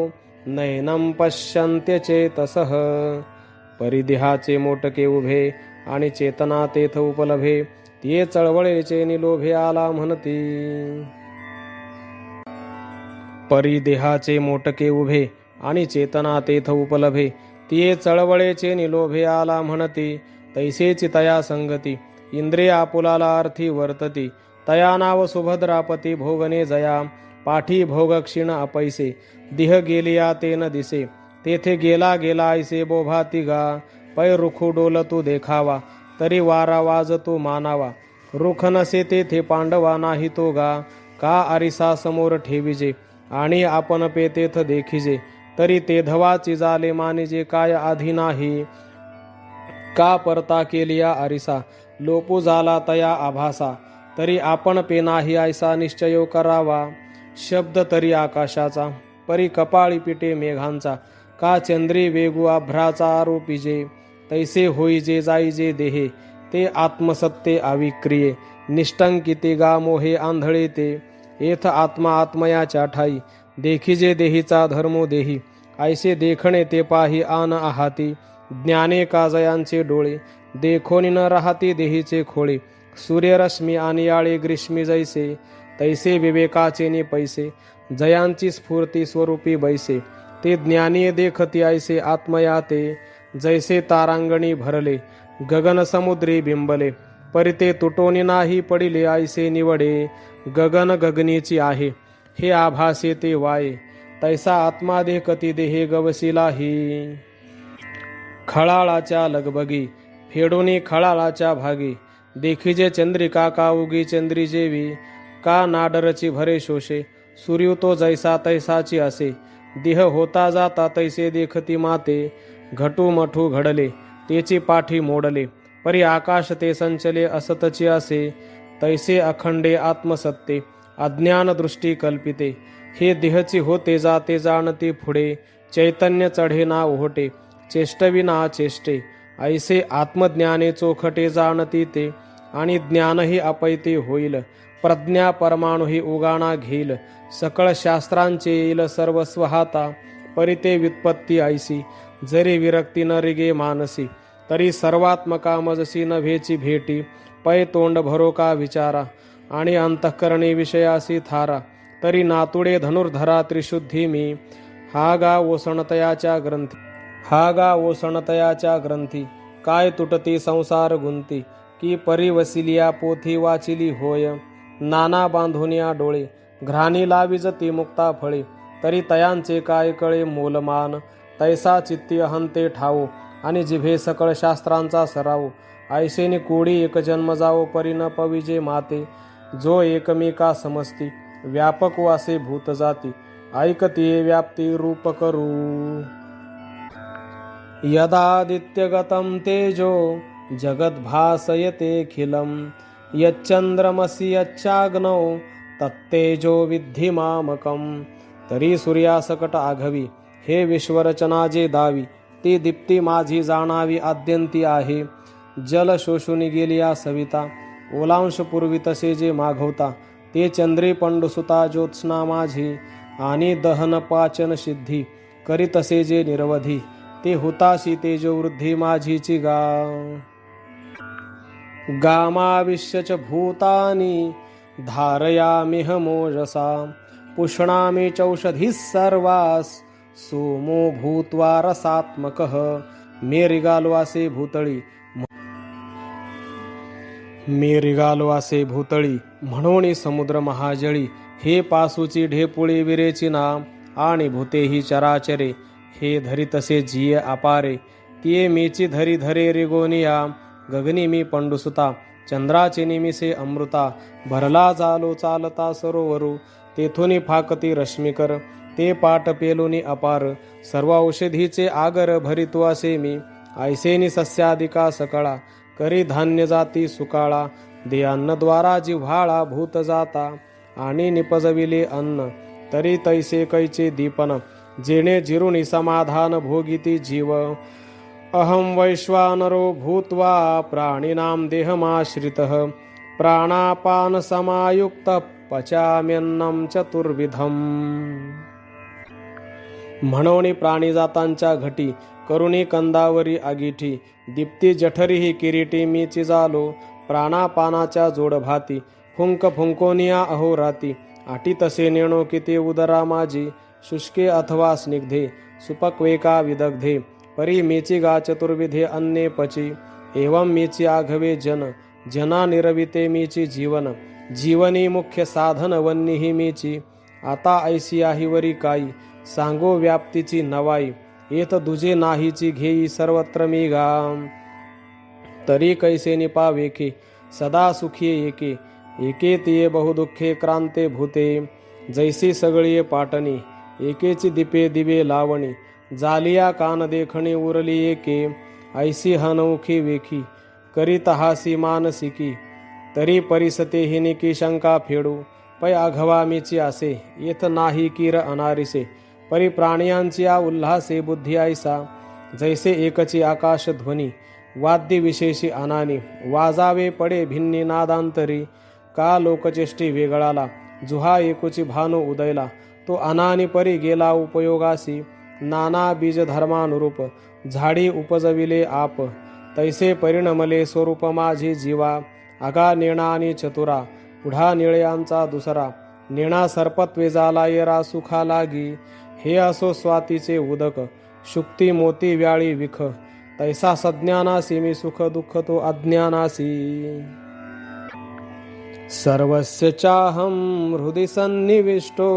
नैनं पश्यन्त्यचेतसः परिदेहाचे मोटके उभे आणि चेतना तेथ उपलभे ते चळवळेचे निलोभे आला म्हणती परिदेहाचे मोटके उभे आणि चेतना तेथ उपलभे तिये चळवळेचे निलोभे आला म्हणती तैसेची तया संगती इंद्रिय आपुलाला अर्थी वर्तती तया नाव सुभद्रापती भोगने जया पाठी भोग क्षीण अपैसे दिह गेलिया ते न दिसे तेथे गेला गेला ऐसे बोभाती गा पै रुखू डोल तू देखावा तरी वारा वाज तू मानावा रुख नसे तेथे पांडवा नाही तो गा का आरिसा समोर ठेविजे आणि आपण पे तेथ देखिजे तरी ते धवाची जाले मानिजे काय आधी नाही का परता केलिया आरिसा लोपू झाला तया आभासा तरी आपण पे नाही ऐसा निश्चयो करावा शब्द तरी आकाशाचा परी कपाळी पिटे मेघांचा का चंद्री वेगू आभ्राचा आरोपीजे तैसे होईजे जाईजे देहे ते आत्मसत्ते आविक्रिये निष्टंकिते गा मोहे आंधळे ते येथ आत्मा आत्मयाच्या ठाई देखिजे देहीचा धर्मो देही ऐसे देखणे ते पाही आन आहाती ज्ञाने काजयांचे डोळे देखोनी न राहती देहीचे खोळे सूर्यरश्मी आणि याळे ग्रीष्मी जैसे, तैसे विवेकाचे नि पैसे, जयांची स्फूर्ती स्वरूपी बैसे, ते ज्ञानी देखती ऐसे आत्मया ते, जैसे तारांगणी भरले गगन समुद्री बिंबले, परिते तुटोनी नाही पडिले ऐसे निवडे, गगन गगनीची आहे हे आभासे ते वाये, तैसा आत्मा देखती देहे गवसिलाही. खळाळाच्या लगबगी फेडोनी खळाळाच्या भागी, देखीजे चंद्रिका का उगी चंद्री जेवी, का नाडरची भरे शोषे, सूर्य तो जैसा तैसाची असे, देह होता जाता तैसे देखती माते, घटू मठू घडले तेची पाठी मोडले, परी आकाश ते संचले असतची असे, तैसे अखंडे आत्मसत्ते अज्ञान दृष्टी कल्पिते, हे देहची होते जाते जाणते पुढे, चैतन्य चढे ना ओहटे, चेष्टविना चेष्टे, ऐसे आत्मज्ञाने चोखटे जाणती ते, आणि ज्ञानही अपैते होईल, प्रज्ञा परमाणुही उगाणा घेईल, सकळ शास्त्रांचे येईल सर्वस्व हाता, परिते व्युत्पत्ती ऐसी, जरी विरक्ती न रिगे मानसी, तरी सर्वात्मका मजसी नभेची भेटी, पै तोंड भरो का विचारा, आणि अंतःकरणी विषयासी थारा, तरी नातुडे धनुर्धरा त्रिशुद्धी मी, हा गा ओसणतयाच्या ग्रंथी, हा गा ओसणतयाच्या ग्रंथी, काय तुटती संसार गुंती, की परी वसिलिया पोथी वाचिली होय, नाना बांधुनिया डोळे, घ्राणी लाविजती मुक्ता फळे, तरी तयांचे काय कळे मोलमान, तैसा चित्ती अहंते ठावो, आणि जिभे सकळ शास्त्रांचा सराव, ऐसेनी कोडी एक जन्म जावो परी न पविजे माते, जो एकमेका समजती व्यापक वासे भूत जाती, ऐकतीये व्याप्ती रूप करू. यदादित्यगतं तेजो जगद्भासयतेऽखिलं, यच्चंद्रमसि यच्चाग्नौ तत्तेजो विद्धि मामकं, तरी सूर्यासकट आघवी हे विश्वरचना जे दावी, ती दीप्ती माझी जाणावी आद्यंती आहे, जल शोषुनी गेलिया सविता, ओलांश पूर्वी तसे जे मागवता, ते चंद्री पंडुसुता ज्योत्स्ना माझी, आणि दहन पाचन सिद्धी करी तसे जे निरवधी, ते हुताशी तेजो वृद्धी माझीची गा. गामाविश्यच भूतानि धारयामिह मोजसा, पुष्णामि चौषधिः सर्वास, सोमो भूत्वा रसात्मकः, मे रिगालो असे भूतळी, मे रिगालो असे भूतळी, म्हणून समुद्र महाजळी, हे पासूची ढेपुळी विरेची नाम, आणि भूते ही चराचरे, हे धरी तसे जिये अपारे, तिये मीची धरी धरे रिगोनिया, गगनी मी पंडुसुता, चंद्राचे निमिसे अमृता, भरला झालो चालता सरोवरू, तेथुनी फाकती रश्मिकर, ते पाट पेलोनी अपार, सर्व औषधीचे आगर भरितो असे मी, ऐसेनी सस्यादिका सकळा, करी धान्य जाती सुकाळा, दे अन्नद्वारा जिव्हाळा भूत जाता, आणि निपजविले अन्न, तरी तैसे कैचे दीपन, जेणे जिरुनी समाधान भोगिती जीव. अहं वैश्वानरो भूत्वा प्राणिनां देहमाश्रितः, प्राणापान समायुक्त पचाम्यन्नं चतुर्विधम्. म्हणोनी प्राणीजातांच्या घटी, करुणी कंदावरी आगिठी, दीप्ती जठरीही किरीटी मीची झालो, प्राणापानाच्या जोड भाती, फुंक फुंकोनिया अहोराती, आटी तसे नेणो किती उदरा माझी, शुष्के अथवा स्निग्धे सुपक्वेका विदग्धे, परी मीची गा चतुर्विधे अन्ने पची, एवं मीची आघवे जन, जना निरविते मीची जीवन, जीवनी मुख्य साधन वन्नीही मीची, आता ऐसी आहिवरी काई, सांगो व्याप्तीची नवाई, येत दुजे नाहीची घेई सर्वत्र मी गाम. तरी कैसे निपावेके सदा सुखी एके, एके तिये बहुदुःखे क्रांते भूते, जैसी सगळी पाटणी, एकेची दीपे दिवे लावणी, जालिया कान देखणी उरली एके, ऐसी हनौखी वेखी, करीत हासी मानसिकी, तरी परिसते हिनिकी शंका फेडू, पै आघवा मीची असे, येथ नाही किर अनारिसे, परी प्राणियांची आ उल्हासे बुद्धी ऐसा, जैसे एकची आकाश ध्वनी, वाद्य विशेषी अनानी, वाजावे पडे भिन्नी नादांतरी, का लोकचेष्टी वेगळाला, जुहा एकुची भानु उदयला, तो अनानी परी गेला उपयोगासी, नाना बीज धर्मानुरूप, झाडी उपजविले आप, तैसे परिणमले स्वरूप माझी जीवा, आगा नेणा आणि चतुरा पुढा निळयांचा दुसरा नेणा सर्पत्वे झाला येरा सुखा लागी हे असो स्वातीचे उदक शुक्ती मोती व्याळी विख तैसा सज्ञानासी मी सुख दुःख तो अज्ञानासी सर्वस्य चाहं हृदि सन्निविष्टो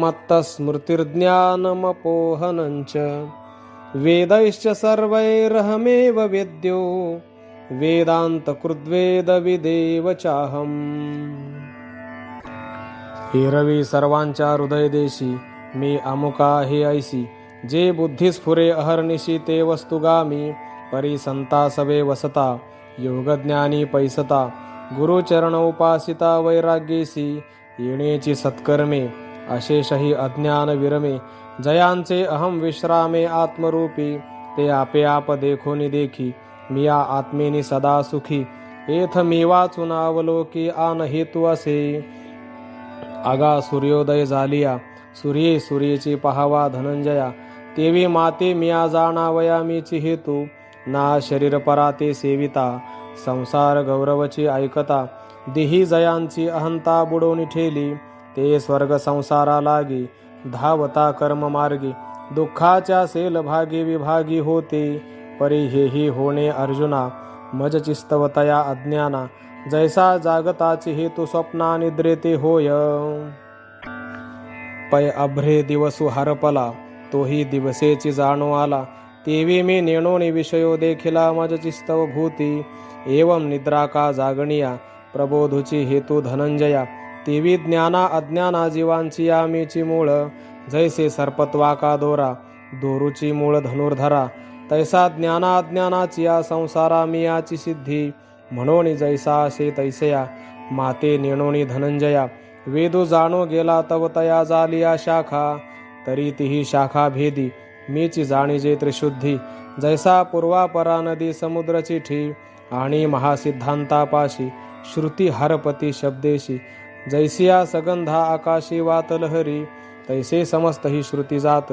मत्तस्मृतिर्ज्ञानमपोहनञ्च वेदैश्च सर्वैरहमेव वेद्यो वेदान्तकृद्वेदविदेव चाहम् हे रवी सर्वांच्या हृदयदेशी मी अमुका हे ऐसी जे बुद्धिस्फुरे अहर्निशी ते वस्तुगामी परी संता सवे वसता योगज्ञानी पैसता गुरुचरण उपासिता वैराग्येसी येणेची सत्कर्मे अशेषही अज्ञान विरमे जयांचे अहम विश्रामे आत्मरूपी ते आपे आप देखोनी देखी मिया आत्मेनी सदा सुखी एथ मी वाचून अवलोकी आन हेतू असे आगा सूर्योदय झालिया सूर्ये सूर्येची पहावा धनंजया तेवी माते मिया जाणावया मीची हेतू ना शरीर पराते सेविता संसार गौरवची ऐकता देही जयांची अहंता बुडवून ठेली ते स्वर्ग संसारा लागी धावता कर्म मार्गी दुःखाच्या सेल भागी विभागी होते परी हेही होणे अर्जुना मज चिस्तवतया अज्ञाना जैसा जागताची हेतू स्वप्ना निद्रेते होय पै अभ्रे दिवसू हरपला तोही दिवसेची जाणो आला तेवी मी नेणोनी विषयो देखिला मज चिस्तव भूती एवं निद्रा का जागणिया प्रबोधुची हेतू धनंजया तेवी ज्ञाना अज्ञाना जीवांची आमीची मूळ जैसे सर्पत्वा का दोरा दोरुची मूळ धनुर्धरा तैसा ज्ञाना अज्ञानाची या संसारा मियाची सिद्धी म्हणून जैसा असे तैसया माते नेणोनी धनंजया वेदू जाणो गेला तव तया जालिया शाखा तरी तीही शाखा भेदी मीची जाणीजे त्रिशुद्धी जैसा पूर्वापरा नदी समुद्र चिठी आणि महासिद्धांतापाशी श्रुती हरपती शब्देशी जैसिया सगंधा आकाशी वात लहरी तैसे समस्त ही श्रुती जात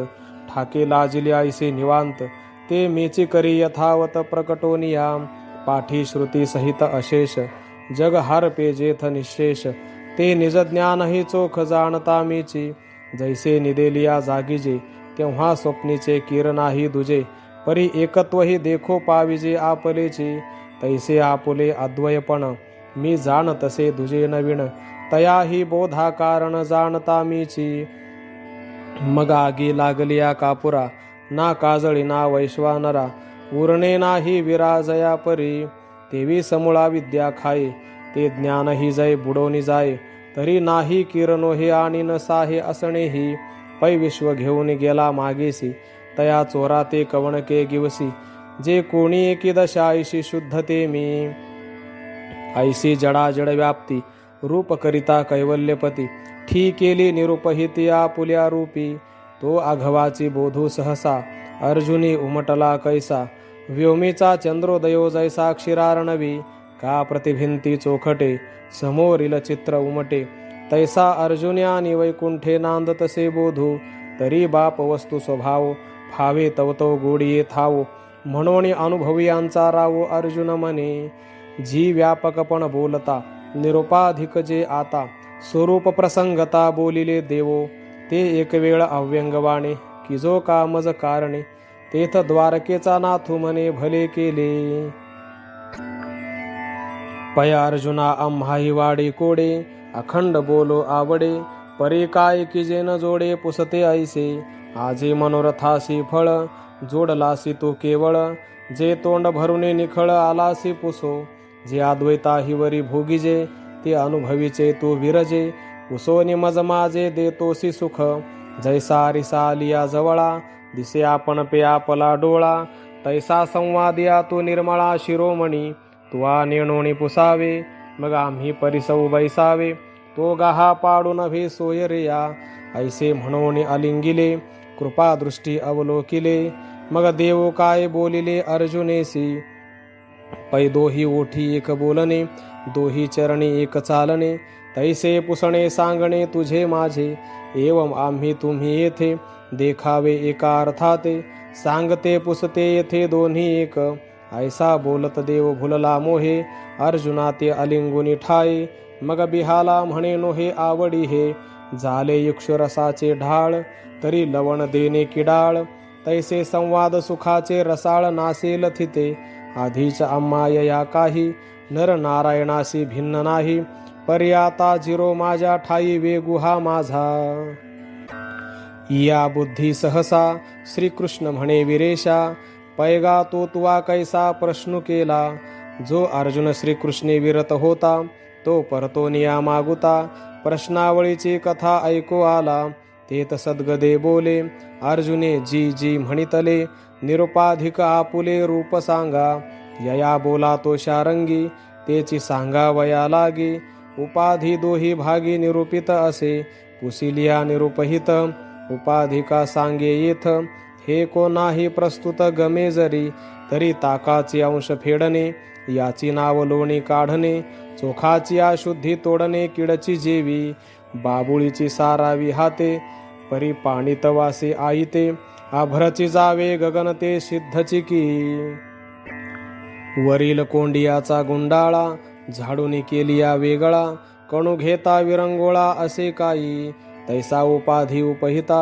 ठाके लाजिली ऐसे निवांत ते मीची करी यथावत प्रकटोनिया पाठी श्रुती सहित अशेष जग हरपे जेथ निशेष ते निज ज्ञान ही चोख जाणता मीची जैसे निदेलिया जागीजे तेव्हा स्वप्नीचे किरणाही दुजे परी एकत्वही देखो पाविजे आपलेची तैसे आपुले अद्वयपण मी जाण तसे दुजे नवीन तयाही बोधा कारण जाणता मीची मग आगी लागलिया कापुरा ना काजळी ना वैश्वानरा उरणे नाही विराजया परी तेवी समूळा विद्या खाये ते ज्ञानही जय बुडवणी जाय तरी नाही किरणो हे आणि न साहे असणेही पै विश्व घेऊन गेला मागेसी तया चोरा ते कवणके गिवसी जे कोणी एकी दशा ऐशी शुद्धते मी ऐसी जडा जड व्याप्ती रूप करिता कैवल्यपती ठी केली निरुपहिती आपुल्या रूपी तो आघवाची बोधू सहसा अर्जुनी उमटला कैसा व्योमीचा चंद्रोदयो जैसा क्षीरार्णवी का प्रतिभिंती चोखटे समोरील चित्र उमटे तैसा अर्जुन्यानी वैकुंठे नांद तसे बोधू तरी बाप वस्तू स्वभाव फावे तवतो गोडिये थावो म्हणून अनुभवियांचा रावो अर्जुन मने जी व्यापकपण बोलता निरुपाधिक जे आता स्वरूप प्रसंगता बोलिले देवो ते एक वेळ अव्यंगवाणे की जो कामज कारणे तेथ द्वारकेचा नाथू मने भले केले पया अर्जुना आम्हाही वाडे कोडे अखंड बोलो आवडे परी काय की जे न जोडे पुसते ऐसे आजे मनोरथासी फळ जोडलासी तू केवळ जे तोंड भरुने निखळ आलासी पुसो जे अद्वैताही वरी भोगीजे ते अनुभवीचे तू विरजे पुसोनी मज माझे देतोसी सुख जैसा रिसा लिया जवळा दिसे आपण पे आपला डोळा तैसा संवादिया तू निर्मळा शिरोमणी तुआ नेणोणी पुसावे मग आम्ही परिसौ बैसावे तो गाहा पाडू नव्हे सोय रेया ऐसे म्हणून अलिंगिले कृपा दृष्टी अवलोकिले मग देव काय बोलिले अर्जुनेसी पै दोही ओठी एक बोलणे दोही चरणी एक चालणे तैसे पुसणे सांगणे तुझे माझे एवं आम्ही तुम्ही येथे देखावे एका अर्थाते सांगते पुसते येथे दोन्ही एक ऐसा बोलत देव भुलला मोहे अर्जुना ते अलिंगुनी ठाई मग बिहाला म्हणे नो हे आवडी हे झाले युक्षरसाचे ढाळ तरी लवण देणे किडाळ तैसे संवाद सुखाचे रसाळ नासेल थिते आधीच अम्माय या काही नर नारायणाशी भिन्न नाही पर्याता जिरो माझ्या ठाई वेगू हा माझा या बुद्धी सहसा श्रीकृष्ण म्हणे विरेशा पैगा तो तुवा कैसा प्रश्न केला जो अर्जुन श्रीकृष्णे विरत होता तो परतोनिया मागुता प्रश्नावळीची कथा ऐकू आला तेत सद्गदे बोले अर्जुने जी जी म्हणितले निरुपाधिक आपुले रूप सांगा यया बोला तो शारंगी तेची सांगावया लागी उपाधी दोही भागी निरूपित असे पुसिलिया निरुपहित उपाधिका सांगे येथ हे कोणाही प्रस्तुत गमे जरी तरी ताकाची अंश फेडणे याची नाव लोणी काढणे चोखाची अशुद्धी तोडणे किडची जेवी बाबुळीची सारावी हाते परी पाणी तवासे आईते आभरची जावे गगनते सिद्धची की वरील कोंडियाचा गुंडाळा झाडून केलिया वेगळा कणू घेता विरंगोळा असे काही तैसा उपाधी उपहिता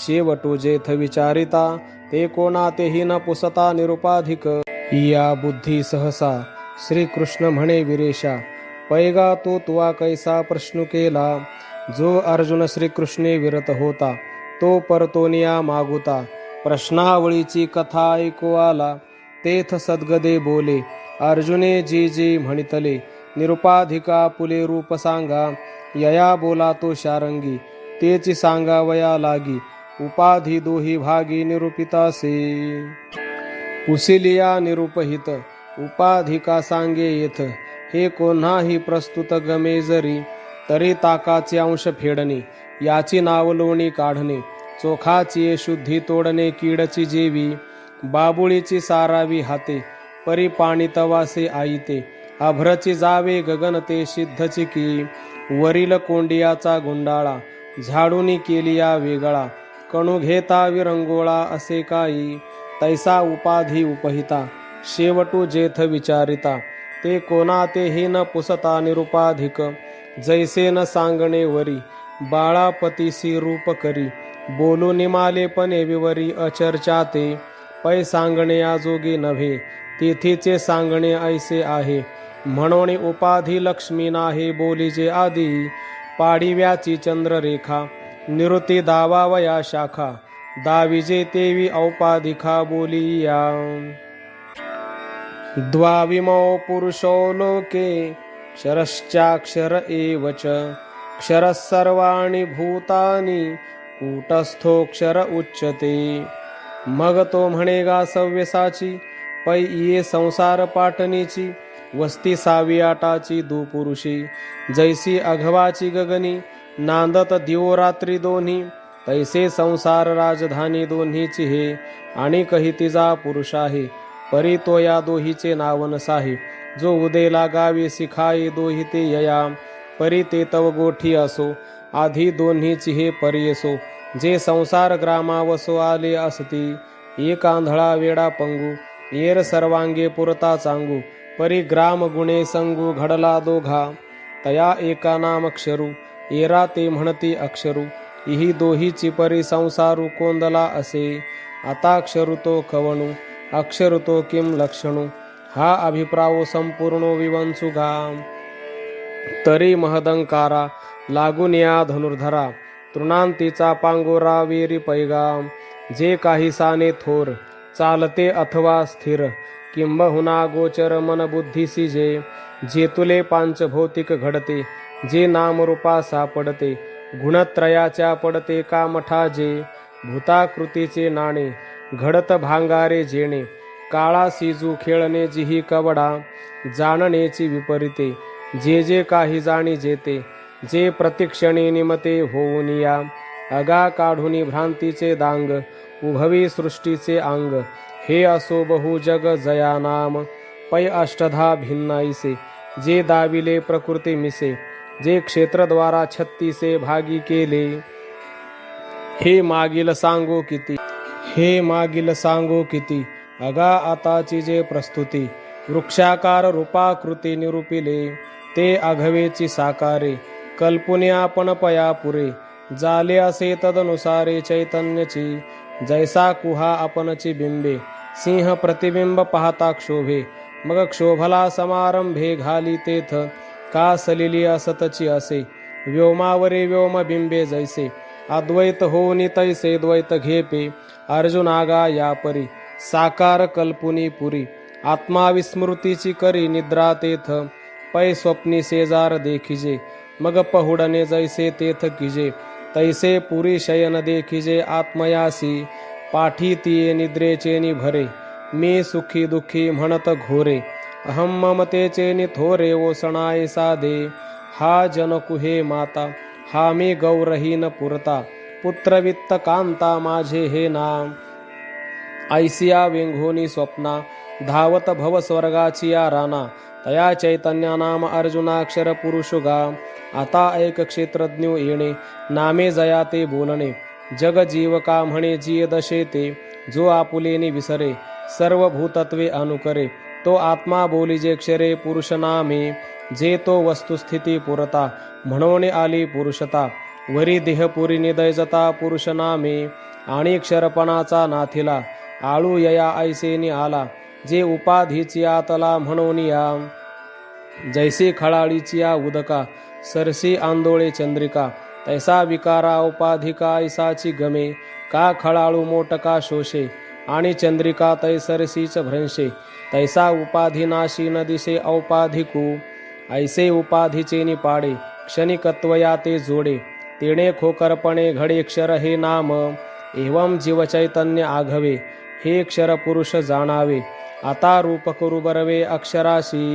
शेवटू जेथ विचारिता ते कोणा तेही न पुसता निरुपाधिक या बुद्धी सहसा श्रीकृष्ण म्हणे विरेशा पैगा तो तुवा कैसा प्रश्न केला जो अर्जुन श्रीकृष्णे विरत होता तो परतोनिया मागुता प्रश्नावळीची कथा ऐकू आला तेथ सद्गदे बोले अर्जुने जी जी म्हणितले निरुपाधिका पुले रूप सांगा यया बोला तो शारंगी तेची सांगावया लागी उपाधी दोही भागी निरूपितासे पुसिलिया निरुपहित उपाधिका सांगे येथ हे कोणाही प्रस्तुत गमे जरी तरी ताकाचे अंश फेडणे याची नाव लोणी काढणे चोखाची शुद्धी तोडणे कीडची जेवी बाबुळीची सारावी हाते परी पाणी तवासे आईते आभ्रची जावे गगन ते सिद्धची की वरील कोंडियाचा गुंडाळा झाडूनी केलिया वेगळा कणू घेता विरंगोळा असे काही तैसा उपाधी उपहिता शेवटू जेथ विचारिता ते कोणा तेही न पुसता निरुपाधिक जैसे न सांगणे वरी बाळापतीसी रूप करी बोलू निमालेपणे विवरी अचर्चा ते पै सांगणे आजोगी नव्हे तिथीचे सांगणे ऐसे आहे म्हणून उपाधी लक्ष्मी नाहे बोलीजे आदी पाडिव्याची चंद्ररेखा निवृत्ती दावावया शाखा दाविजे तेवी औपाधिका बोलिया द्वाविमो पुरुषो लोके क्षरश्चाक्षर एव च क्षरः सर्वाणि भूतानि कूटस्थोक्षर उच्यते मग तो म्हणेगा सव्यसाची पै ये संसार पाटणीची वस्ती सावी आटाची दुपुरुषी जैसी अघवाची गगनी नांदत दिवोरात्री दोन्ही तैसे संसार राजधानी दोन्हीची हे आणि कही तिजा पुरुष आहे परी तो या दोहीचे नाव नसाहे जो उदेला गावी सिखाई दोही ते यया परी ते तव गोठी असो आधी दोन्हीची हे परी असो जे संसार ग्रामावसो आले असती एक आंधळा वेडा पंगू येर सर्वांगे पुरता चांगू परी ग्राम गुणे संगू घडला दोघा तया एका नाम अक्षरू येरा ते म्हणती अक्षरू इही दोहीची परी संसारू कोंदला असे आता अक्षरू तो कवणू अक्षरू तो किम लक्षणू हा अभिप्रावो संपूर्णो विवंचू गाम तरी महदंकारा लागून या धनुर्धरा तृणांतीचा पांगोरा वेरी पैगाम जे काही साने थोर चालते अथवा स्थिर किंबहुना गोचर मन बुद्धीसी जे तुले पांच भौतिक घडते जे नामरूपा सापडते गुणत्रयाच्या पडते कामठा जे भूताकृतीचे नाणे घडत भांगारे जेणे काळा सिजू खेळणे जिही कवडा जाणण्याची विपरीते जे जे काही जाणी जेते जे प्रतिक्षणी निमते होऊन या अगा काढुनी भ्रांतीचे दांग उभवी सृष्टीचे अंग हे असो बहु जग जया नाम पै अष्टधा भिन्नाईसे जे दाविले प्रकृती मिसे जे क्षेत्रद्वारा 36 भागी केले हे मागील सांगो किती अगा आताची जे प्रस्तुती वृक्षाकार रूपाकृती निरूपिले ते आघवेची साकारे कल्पुने आपण पया पुरे जाले असे तदनुसारे चैतन्यची जैसा कुहा आपणची बिंबे सिंह प्रतिबिंब पाहता क्षोभे मग क्षोभला समारंभे घाली तेथ का सलिली असतची असे व्योमावरे व्योम बिंबे जैसे अद्वैत होनी तैसे द्वैत घेपे अर्जुनागा या परी साकार कल्पुनी पुरी आत्मा विस्मृतीची करी निद्रा तेथ पै स्वप्नी शेजार देखिजे मग पहुडने जैसे तेथ किजे तैसे पुरी शयन देखिजे आत्मयासी पाठी तिये निद्रेचे निभरे मी सुखी दुःखी म्हणत घोरे अहम ममतेचे निथोरे ओसणाये साधे हा जनकुहे माता हा मी गौरहीन पुरता पुत्रवित्त कांता माझे हे नाम ऐसिया वेंघोनी स्वप्ना धावत भव स्वर्गाची या राना तया चैतन्या नाम अर्जुनाक्षर पुरुषुगा आता ऐक क्षेत्रज्ञ येणे नामे जया ते बोलणे जग जीवका म्हणे जिये दशे ते जो आपुलेनी विसरे सर्व भूतत्वे अनुकरे तो आत्मा बोलिजे क्षरे पुरुष नामे जे तो वस्तुस्थिती पुरता म्हणून आली पुरुषता वरी देहपुरी निदयजता पुरुष नामे आणि क्षरपणाचा नाथिला आळू यया ऐसेनी आला जे उपाधीची आतला म्हणून या जैसे खळाळीची या उदका सरसी आंदोळे चंद्रिका तैसा विकारा उपाधिका ऐसाची गमे का खळाळू मोटका शोषे आणि चंद्रिका तैसरसीच भ्रंशे तैसा उपाधिनाशी न दिसे औपाधिकू ऐसे उपाधीचे निपाडे क्षणिकत्वया ते जोडे तेणे खोकरपणे घडे क्षर हे नाम एवं जीवचैतन्य आघवे हे क्षर पुरुष जाणावे आता रूप करू बरवे अक्षराशी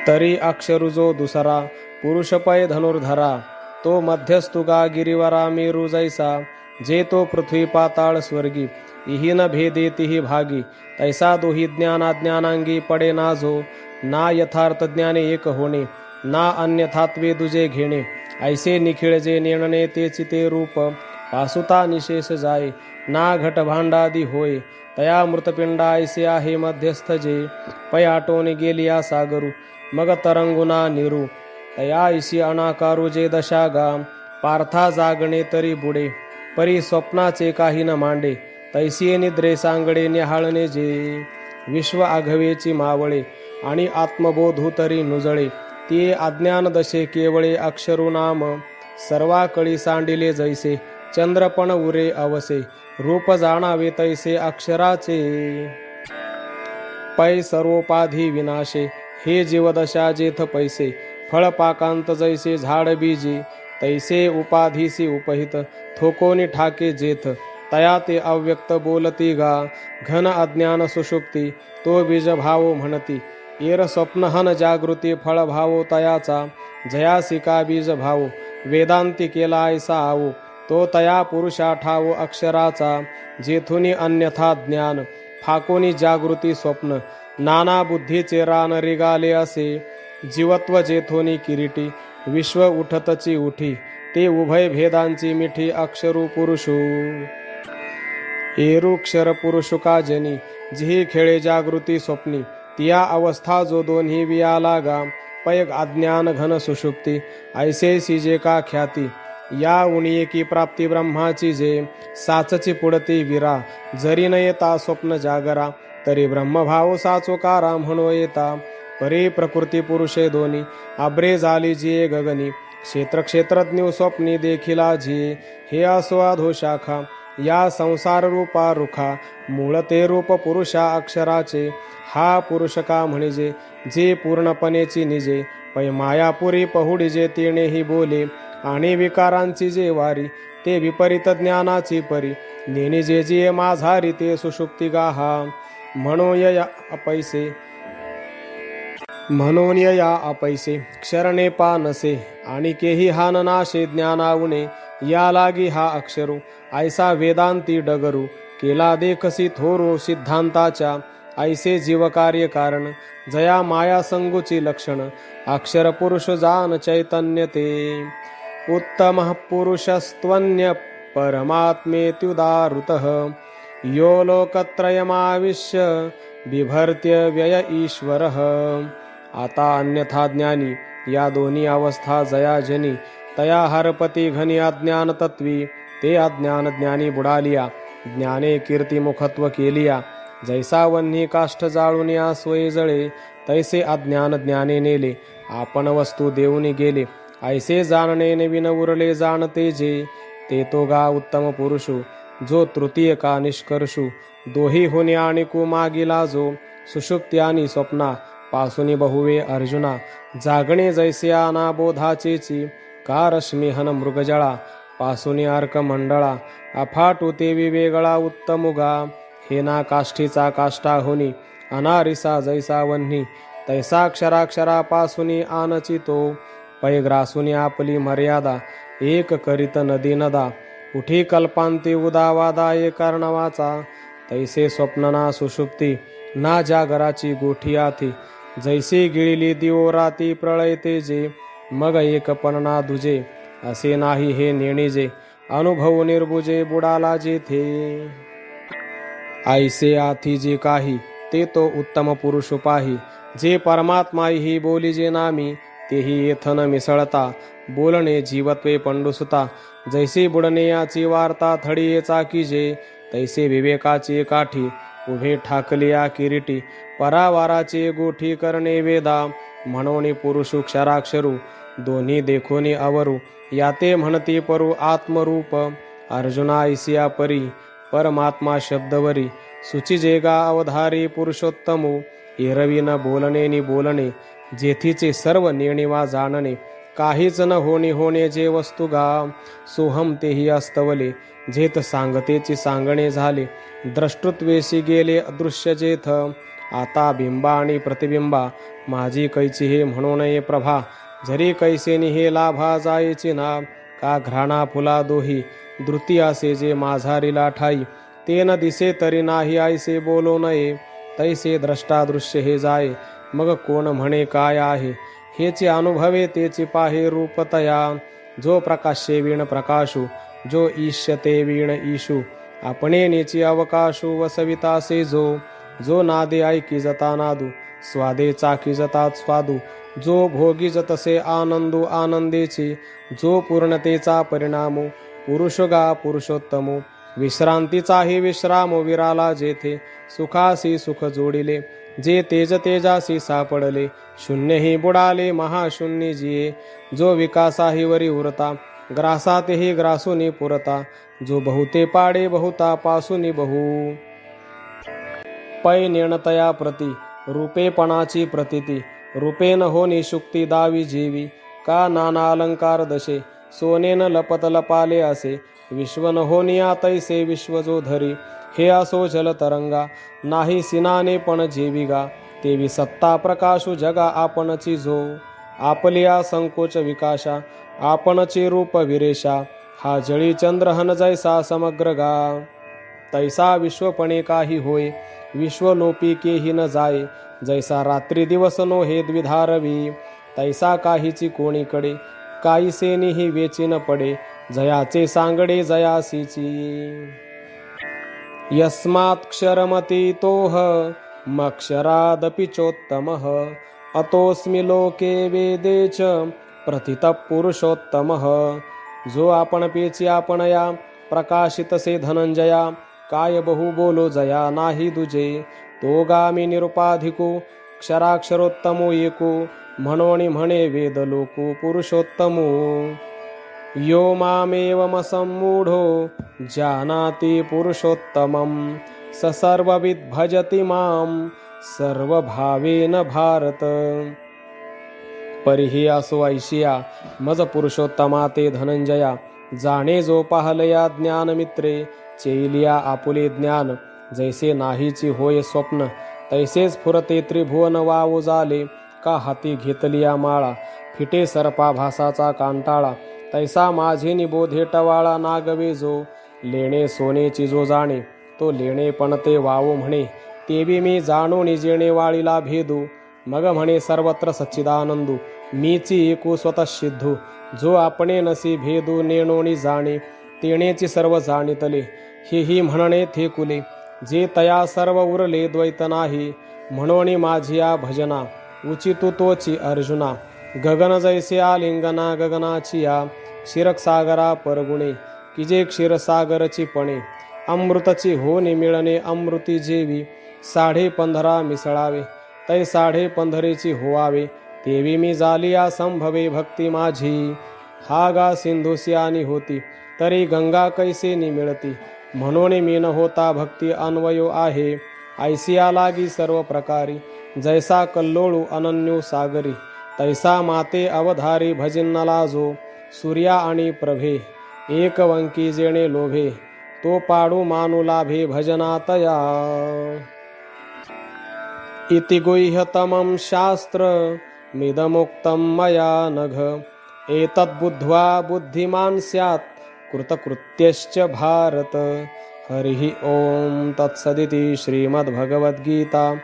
तरी अक्षरु जो दुसरा पुरुष पै धनुर्धरा तो मध्यस्थुगा गिरिवरा मेरू जैसा जे तो पृथ्वी पाताळ स्वर्गी इही न भेदे तिही भागी तैसा दोही ज्ञानाज्ञानांगी पडे ना जो ना यथार्थ ज्ञाने एक होणे ना अन्यथात्वे दुजे घेणे ऐसे निखिळ जे नेणणे तेची ते रूप पासुता निशेष जाय ना घट भांडादी होय तया मृतपिंडा ऐसे आहे मध्यस्थ जे पै आटोने गेलिया सागरू मग तरंगुना निरू तया ऐशी अनाकारू जे दशागा पार्था जागणे तरी बुडे परी स्वप्नाचे काही न मांडे तैसी निद्रे सांगडे निहाळणे जे विश्व आघवेची मावळे आणि आत्मबोधू तरी नुजळे ते अज्ञान दशे केवळे अक्षरू नाम सर्वाकळी सांडिले जैसे चंद्रपण उरे अवसे रूप जाणावे तैसे अक्षराचे पै सर्वोपाधी विनाशे हे जीवदशा जेथ पैसे फळपाकांत जैसे झाड बीजी तैसे उपाधीसी उपहित थोकोनी ठाके जेथ तया ते अव्यक्त बोलती गा घन अज्ञान सुषुप्ती तो बीज भावो म्हणती येर स्वप्नहन जागृती फळ भावो तयाचा जयासिका बीज भावो वेदांती केला ऐसा आवो तो तया पुरुषा ठावो अक्षराचा जेथुनी अन्यथा ज्ञान फाकोनी जागृती स्वप्न नाना बुद्धीचे रान रिगाले असे जीवत्व जेथोनी किरीटी विश्व उठतची उठी ते उभय भेदांची मिठी अक्षरू पुरुषू एरू क्षर पुरुषुका जनी जिही खेळे जागृती स्वप्नी तिया अवस्था जो दोन्ही विया लागा पयग अज्ञान घन सुषुप्ती ऐसे सिजे का ख्याती या उणिये की प्राप्ती ब्रह्माची जे साचची पुडती विरा जरी न येता स्वप्न जागरा तरी ब्रह्मभाव साचोकारा म्हणो येता परी प्रकृती पुरुषे दोन्ही आब्रे झाली जिये गगनी क्षेत्र क्षेत्रज्ञ स्वप्नी देखिला जिये हे आस्वादो शाखा या संसार रूपा रुखा मूळ ते रूप पुरुषा अक्षराचे हा पुरुष का म्हणजे जे पूर्णपणेची निजे पै मायापुरी पहुडिजे तिणेही बोले आणि विकारांची जे वारी ते विपरीत ज्ञानाची परी नेणी जे जे माझारी ते सुषुप्ती गाहा म्हणून या अपैसे क्षरणे पानसे आणि केही हान नाशे ज्ञानावणे या लागी हा अक्षरू ऐसा वेदांती डगरू केला देखसी थोरो सिद्धांताच्या ऐसे जीवकार्य कारण जया माया संगुची लक्षण अक्षर पुरुष जान चैतन्य ते उत्तम पुरुषस्त्वन्य परमात्मेत्युदारुतः यो लोकत्रयमाविश्य बिभर्त्य व्यय ईश्वरः। आता अन्यथा ज्ञानी या दोन्ही अवस्था जया जनी, तया हरपती घनी अज्ञान तत्वी, ते अज्ञान ज्ञानी बुडालिया, ज्ञाने कीर्ती मुखत्व केलिया, जैसा वन्ही काष्ठ जाळून या सोये जळे, तैसे अज्ञान ज्ञाने नेले, आपण वस्तू देऊनी गेले, ऐसे जाणणे नवीन उरले जाणते जे, ते तो गा उत्तम पुरुषू, जो तृतीय का निष्कर्षू, दोही होणे आणि को मागिला जो, सुषुप्ती आणि स्वप्ना पासुनी बहुवे अर्जुना, जागणे जैसे आना बोधाचेची, का रश्मिहन मृगजळा, पासुनी अर्क मंडळा, अफाटू ते विवेगळा उत्तमुगा, हे ना काष्ठीचा काष्टा होनी, अनारिसा जैसा वन्ही, तैसा क्षराक्षरापासुनी आनची तो, पै ग्रासुनी आपली मर्यादा, एक करीत नदी नदा, उठी कल्पांती उदावादा एक कर्णवाचा, तैसे स्वप्नना सुषुप्ती, ना जागराची गोठी आथी, जैसे गिळली दिवो राती प्रळयते जे, मग एकपणना दुजे, असे नाही हे नेणीजे, अनुभव निर्बुजे बुडाला जेथे, ऐसे आथी जे काही, ते तो उत्तम पुरुष पाही, जे परमात्माही बोली जे नामी, तेही येथन मिसळता, बोलणे जीवत्वे पंडुसुता, जैसे बुडणे याची वार्ता थडी चाकी जे, तैसे विवेकाची काठी, उभे ठाकलिया किरीटी, परावाराचे गोठी करणे वेदा, म्हणोनी पुरुषु क्षराक्षरू, दोन्ही देखोनी अवरू, याते म्हणती परू आत्मरूप, अर्जुना ऐसिया परी, परमात्मा शब्दवरी, सुची जेगा अवधारी पुरुषोत्तमू, एरवी न बोलणे नि बोलणे, जेथीचे सर्व नेणिवा जाणणे, काहीच न होणे होणे जे वस्तू गा, सोहम तेही अस्तवले, जेथ सांगतेची सांगणे झाले, द्रष्टृत्वेशी गेले अदृश्य जेथ, आता बिंबा आणि प्रतिबिंबा, माझी कैची हे म्हणू नये प्रभा, जरी कैसेनी हे लाभा जायचे ना, का घ्राणा फुला दोही, धृती असे जे माझारीला ठाई, ते न दिसे तरी नाही ऐसे बोलो नये, तैसे द्रष्टादृश्य हे जाय, मग कोण म्हणे काय आहे, हेचे अनुभवे तेचे पाहे रूपतया, जो प्रकाशे वीण प्रकाशू, जो ईष्यते वीण ईशू, आपणे नेची अवकाशू वसवितासे जो नादे ऐकी जता नादू, स्वादे चाकी जतात स्वादू, जो भोगी जतसे आनंदू आनंदेची, जो पूर्णतेचा परिणामो, पुरुष गा पुरुषोत्तमो, विश्रांतीचाही विश्राम विराला जेथे, सुखासी सुख जोडिले, जे तेज तेजासी सापडले, शून्यही बुडाले महाशून्य जिये, जो विकासाही वरी उरता, ग्रासातेही ग्रासुनी पुरता, जो बहुते पाडे बहुता पासुनी बहु, पै निर्णतया प्रती, रूपेपणाची प्रतीती, रूपेन होनी शुक्ती दावी जीवी, का नाना अलंकार दशे, सोनेन लपत लपाले असे, विश्व न होनिया तैसे विश्व जो धरी, हे असो जल तरंगा, नाही सिनाने पण जेविगा, तेवी सत्ता प्रकाशू जगा आपणची जो, आपलिया संकोच विकाशा, आपणचे रूप विरेशा, हा जळी चंद्रहन जैसा समग्र गा, तैसा विश्वपणे काही होय, विश्वलोपी केही न जाय, जैसा रात्री दिवस नो हे द्विधारवी, तैसा काहीची कोणीकडे, काहीसेनीही वेची न पडे, जयाचे सांगडे जयासीची, यस्मात्क्षरमतीतोह मक्षरादपि चोत्तमः, अतोऽस्मि लोके वेदे च प्रथितः पुरुषोत्तमः, जो आपण पेची आपणया, प्रकाशितसे धनंजया, काय बहु बोलो जया नाही दुजे, तो गामी निरुपाधिको, क्षराक्षरोत्तमो एको, म्हणोनी म्हणे वेद लोको पुरुषोत्तमो, यो मामेवमसम्मूढो जानाति पुरुषोत्तमं, स सर्वविद् भजति मां सर्वभावेन भारत, परिही असो ऐशिया, मज पुरुषोत्तमा ते धनंजया, जाणे जो पाहलया ज्ञानमित्रे, चेलिया आपुले ज्ञान, जैसे नाहीची होय स्वप्न, तैसेच फुरते त्रिभुवन वावो झाले, का हाती घेतलिया माळा, फिटे सर्पा भासाचा कांटाळा, तैसा माझे निबोधे टवाळा नागवे जो, लेणे सोनेची जो जाणे, तो लेणे पण ते वावो म्हणे, तेवी मी जाणो निजेणे वाळीला भेदू, मग म्हणे सर्वत्र सच्चिदानंदू, मीची एकू स्वतः सिद्धू, जो आपणे नसी भेदू नेणोनी जाणे, तेणेची सर्व जाणितले, हेही म्हणणे थे कुले, जे तया सर्व उरले द्वैत नाही, म्हणून माझिया भजना उचितु तोची अर्जुना. गगन जैसे आलिंगना गगनाची या, क्षीरसागरा परगुणे की जे क्षीरसागरची पणे. अमृतची होनी मिळणे अमृती जेवी, 15.5 मिसळावे तै 15.5ची होवावे. तेवी मी जालिया संभवे भक्ती माझी. हा गा सिंधुसियानी होती तरी गंगा कैसेनी मिळती, म्हणून मी न होता भक्ती अन्वयो आहे. ऐसिया लागी सर्व प्रकारी, जैसा कल्लोळू अनन्यू सागरी. तैसा माते अवधारी भजिन्न लाजो, सूर्या आणि प्रभे. एक वंकी जेणे लोभे, तो पाडू मानू लाभे भजनातया. इति गुह्यतमं शास्त्र मिदमुक्तं मया नघ. एतद्बुद्ध्वा बुद्धिमान् स्यात् कृतकृत्यश्च भारत. हरिः ओं तत्सदिति श्रीमद्भगवद्गीता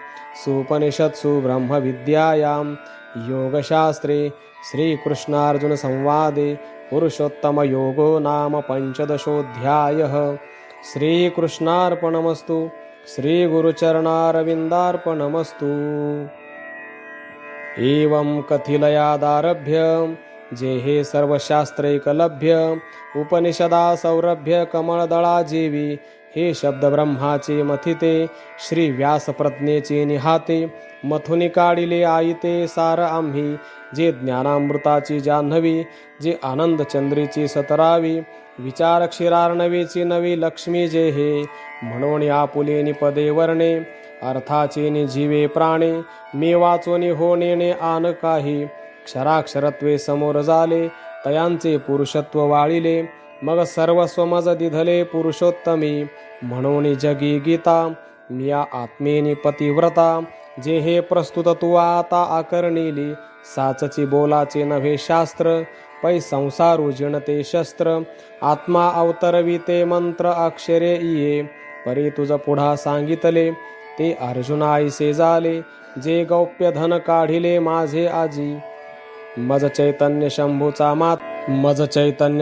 सुपनिषत्सु ब्रह्मविद्यायां योगशास्त्रे श्रीकृष्णार्जुनसंवादे पुरुषोत्तमयोगो नाम 15ोऽध्यायः. श्रीकृष्णार्पणमस्तु. श्रीगुरुचरणारविन्दार्पणमस्तु. एवं कथिलयादारभ्य जेहे सर्वशास्त्रैकलभ्य, उपनिषदा सौरभ्य कमळदळाजीवी. हे शब्द ब्रह्माचे मथिते, श्री व्यासप्रज्ञेचे निहाते. मथुनी काढिले आईते सार आम्ही, जे ज्ञानामृताची जान्हवी, जे आनंद चंद्रीची सतरावी. विचार क्षीरार्णवेची नवी लक्ष्मी जे हे, म्हणून आपुलेनी पदे वर्णे. अर्थाचेनी जीवे प्राणे, मी वाचोनी होणेने आन काही. क्षराक्षरत्वे समोर झाले, तयांचे पुरुषत्व वाळिले. मग सर्वस्व मज दिधले पुरुषोत्तमी, म्हणून जगी गीता. मिया आत्मेनी पतिव्रता, जे हे प्रस्तुत तू आता आकर्णिली. साचची बोलाचे नव्हे शास्त्र, पै संसारू जिणते शस्त्र. आत्मा अवतरविते मंत्र अक्षरे इये, परी तुझ पुढा सांगितले. ते अर्जुनाईसे झाले, जे गौप्य धन काढिले माझे आजी. मज चैतन्य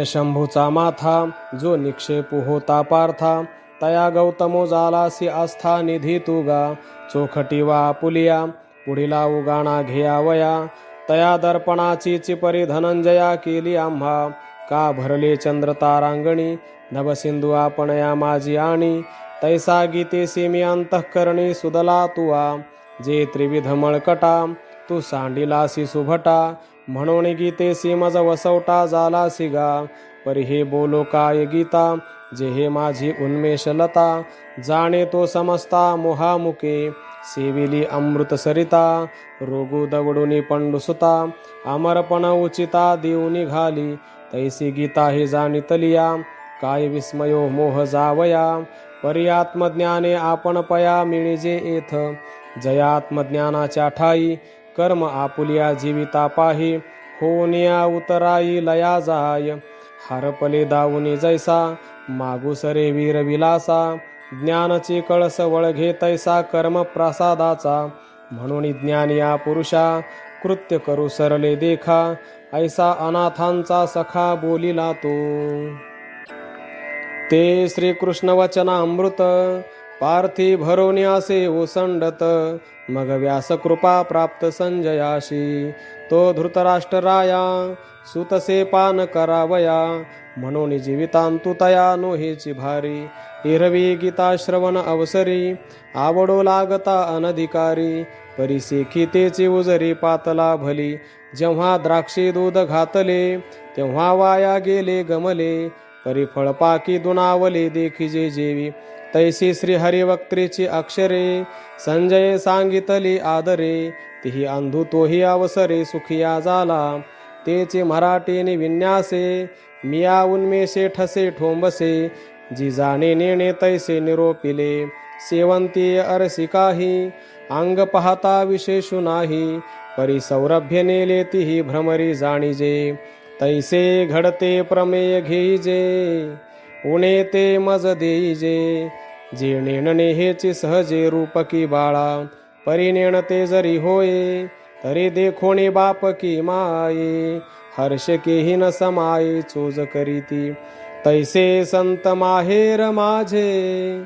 शंभूचा माथा, जो निक्षेपू होता पार्था. तया गौतमो जालासी आस्था निधी तुगा. चोखटी वा पुलिया, पुढिला उगाणा घेयावया. तया दर्पणाची चिपरी धनंजया केली आम्हा. का भरले चंद्र तारांगणी, नभसिंधू आपणया माझी आणि. तैसा गीतेसी मी अंतःकरणी सुदला तुवा. जे त्रिविध मळकटा, तू सांडिलासी सुभटा. म्हणून गीतेसी मज वसवटा झालासी गा. परी हे बोलो काय गीता, जे हे माझी उन्मेषलता. जाणे तो समजता मोहामुके, सेविली अमृत सरिता. रोगू दवडुनी पंडुसुता, अमरपण उचिता देऊ निघाली. तैसी गीता हे जाणितलिया, काय विस्मयो मोह जावया. परी आत्मज्ञाने आपण पया मिळिजे येथ. जयात्मज्ञानाच्या ठाई, कर्म आपुलिया जीविता पाही. होनिया उतराई लया जाय, हरपले दावुनी जैसा. मागू सरे वीर विलासा, ज्ञानची कळस वळघे तैसा कर्म प्रसादाचा. म्हणून ज्ञानिया पुरुषा, कृत्य करू सरले देखा. ऐसा अनाथांचा सखा बोलिला तो. ते श्रीकृष्ण वचनामृत, पार्थी भरोन्यासे ओसंडत. मग व्यास कृपा प्राप्त संजयाशी. तो धृतराष्ट्रराया, सुतसे पान करावया. म्हणून जीवितांतु तया नोहेची भारी. हिरवी गीता श्रवण अवसरी, आवडो लागता अनधिकारी. परिसेखी तेची उजरी पातला भली. जेव्हा द्राक्षे दूध घातले, तेव्हा वाया गेले गमले. परी फळपाकी दुनावले देखिजे जेवी. तैसी श्री हरिवक्त्रीची अक्षरे, संजय सांगितली आदरे. तिही अंधू तोही अवसरे सुखिया झाला. तेचे मराठीने विन्यासे, मिया उन्मेषे ठसे ठोंबसे. जी जाणे नेणे तैसे निरोपिले. सेवंती अरसी काही, अंग पाहता विशेषु नाही. परी सौरभ्य नेले तिही भ्रमरी जाणीजे. तैसे घडते प्रमेय घेईजे, उणे ते मज देईजे. जे नेणणे हेची सहजे रूपकी बाळा. परी नेणते जरी होये, तरी देखोणी बापकी माये. हर्ष केही न समाये चोज करीती. तैसे संत माहेर माझे,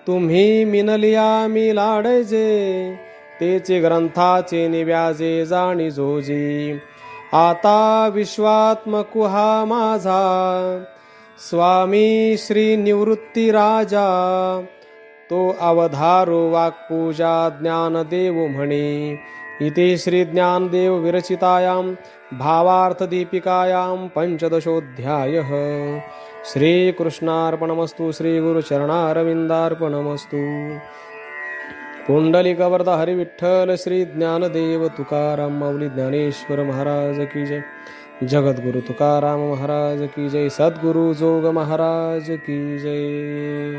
तुम्ही मिनलिया मी लाडजे, तेचे ग्रंथाचे निव्याजे जाणी जोजी. आता विश्वात्मक हा माझा, स्वामी श्री निवृत्ती राजा. तो अवधारो वाक्पूजा ज्ञानदेव म्हणे. इति श्री ज्ञानदेव विरचितायां भावार्थदीपिकायां पंचदशोऽध्यायः. श्रीकृष्णार्पणमस्तु. श्रीगुरुचरणारविन्दार्पणमस्तु. पुंडलिकवरद हरि विठ्ठल श्री ज्ञानदेव तुकाराम माऊली ज्ञानेश्वर महाराज की जय. जगद्गुरु तुकाराम महाराज की जय. सद्गुरु जोग महाराज की जय.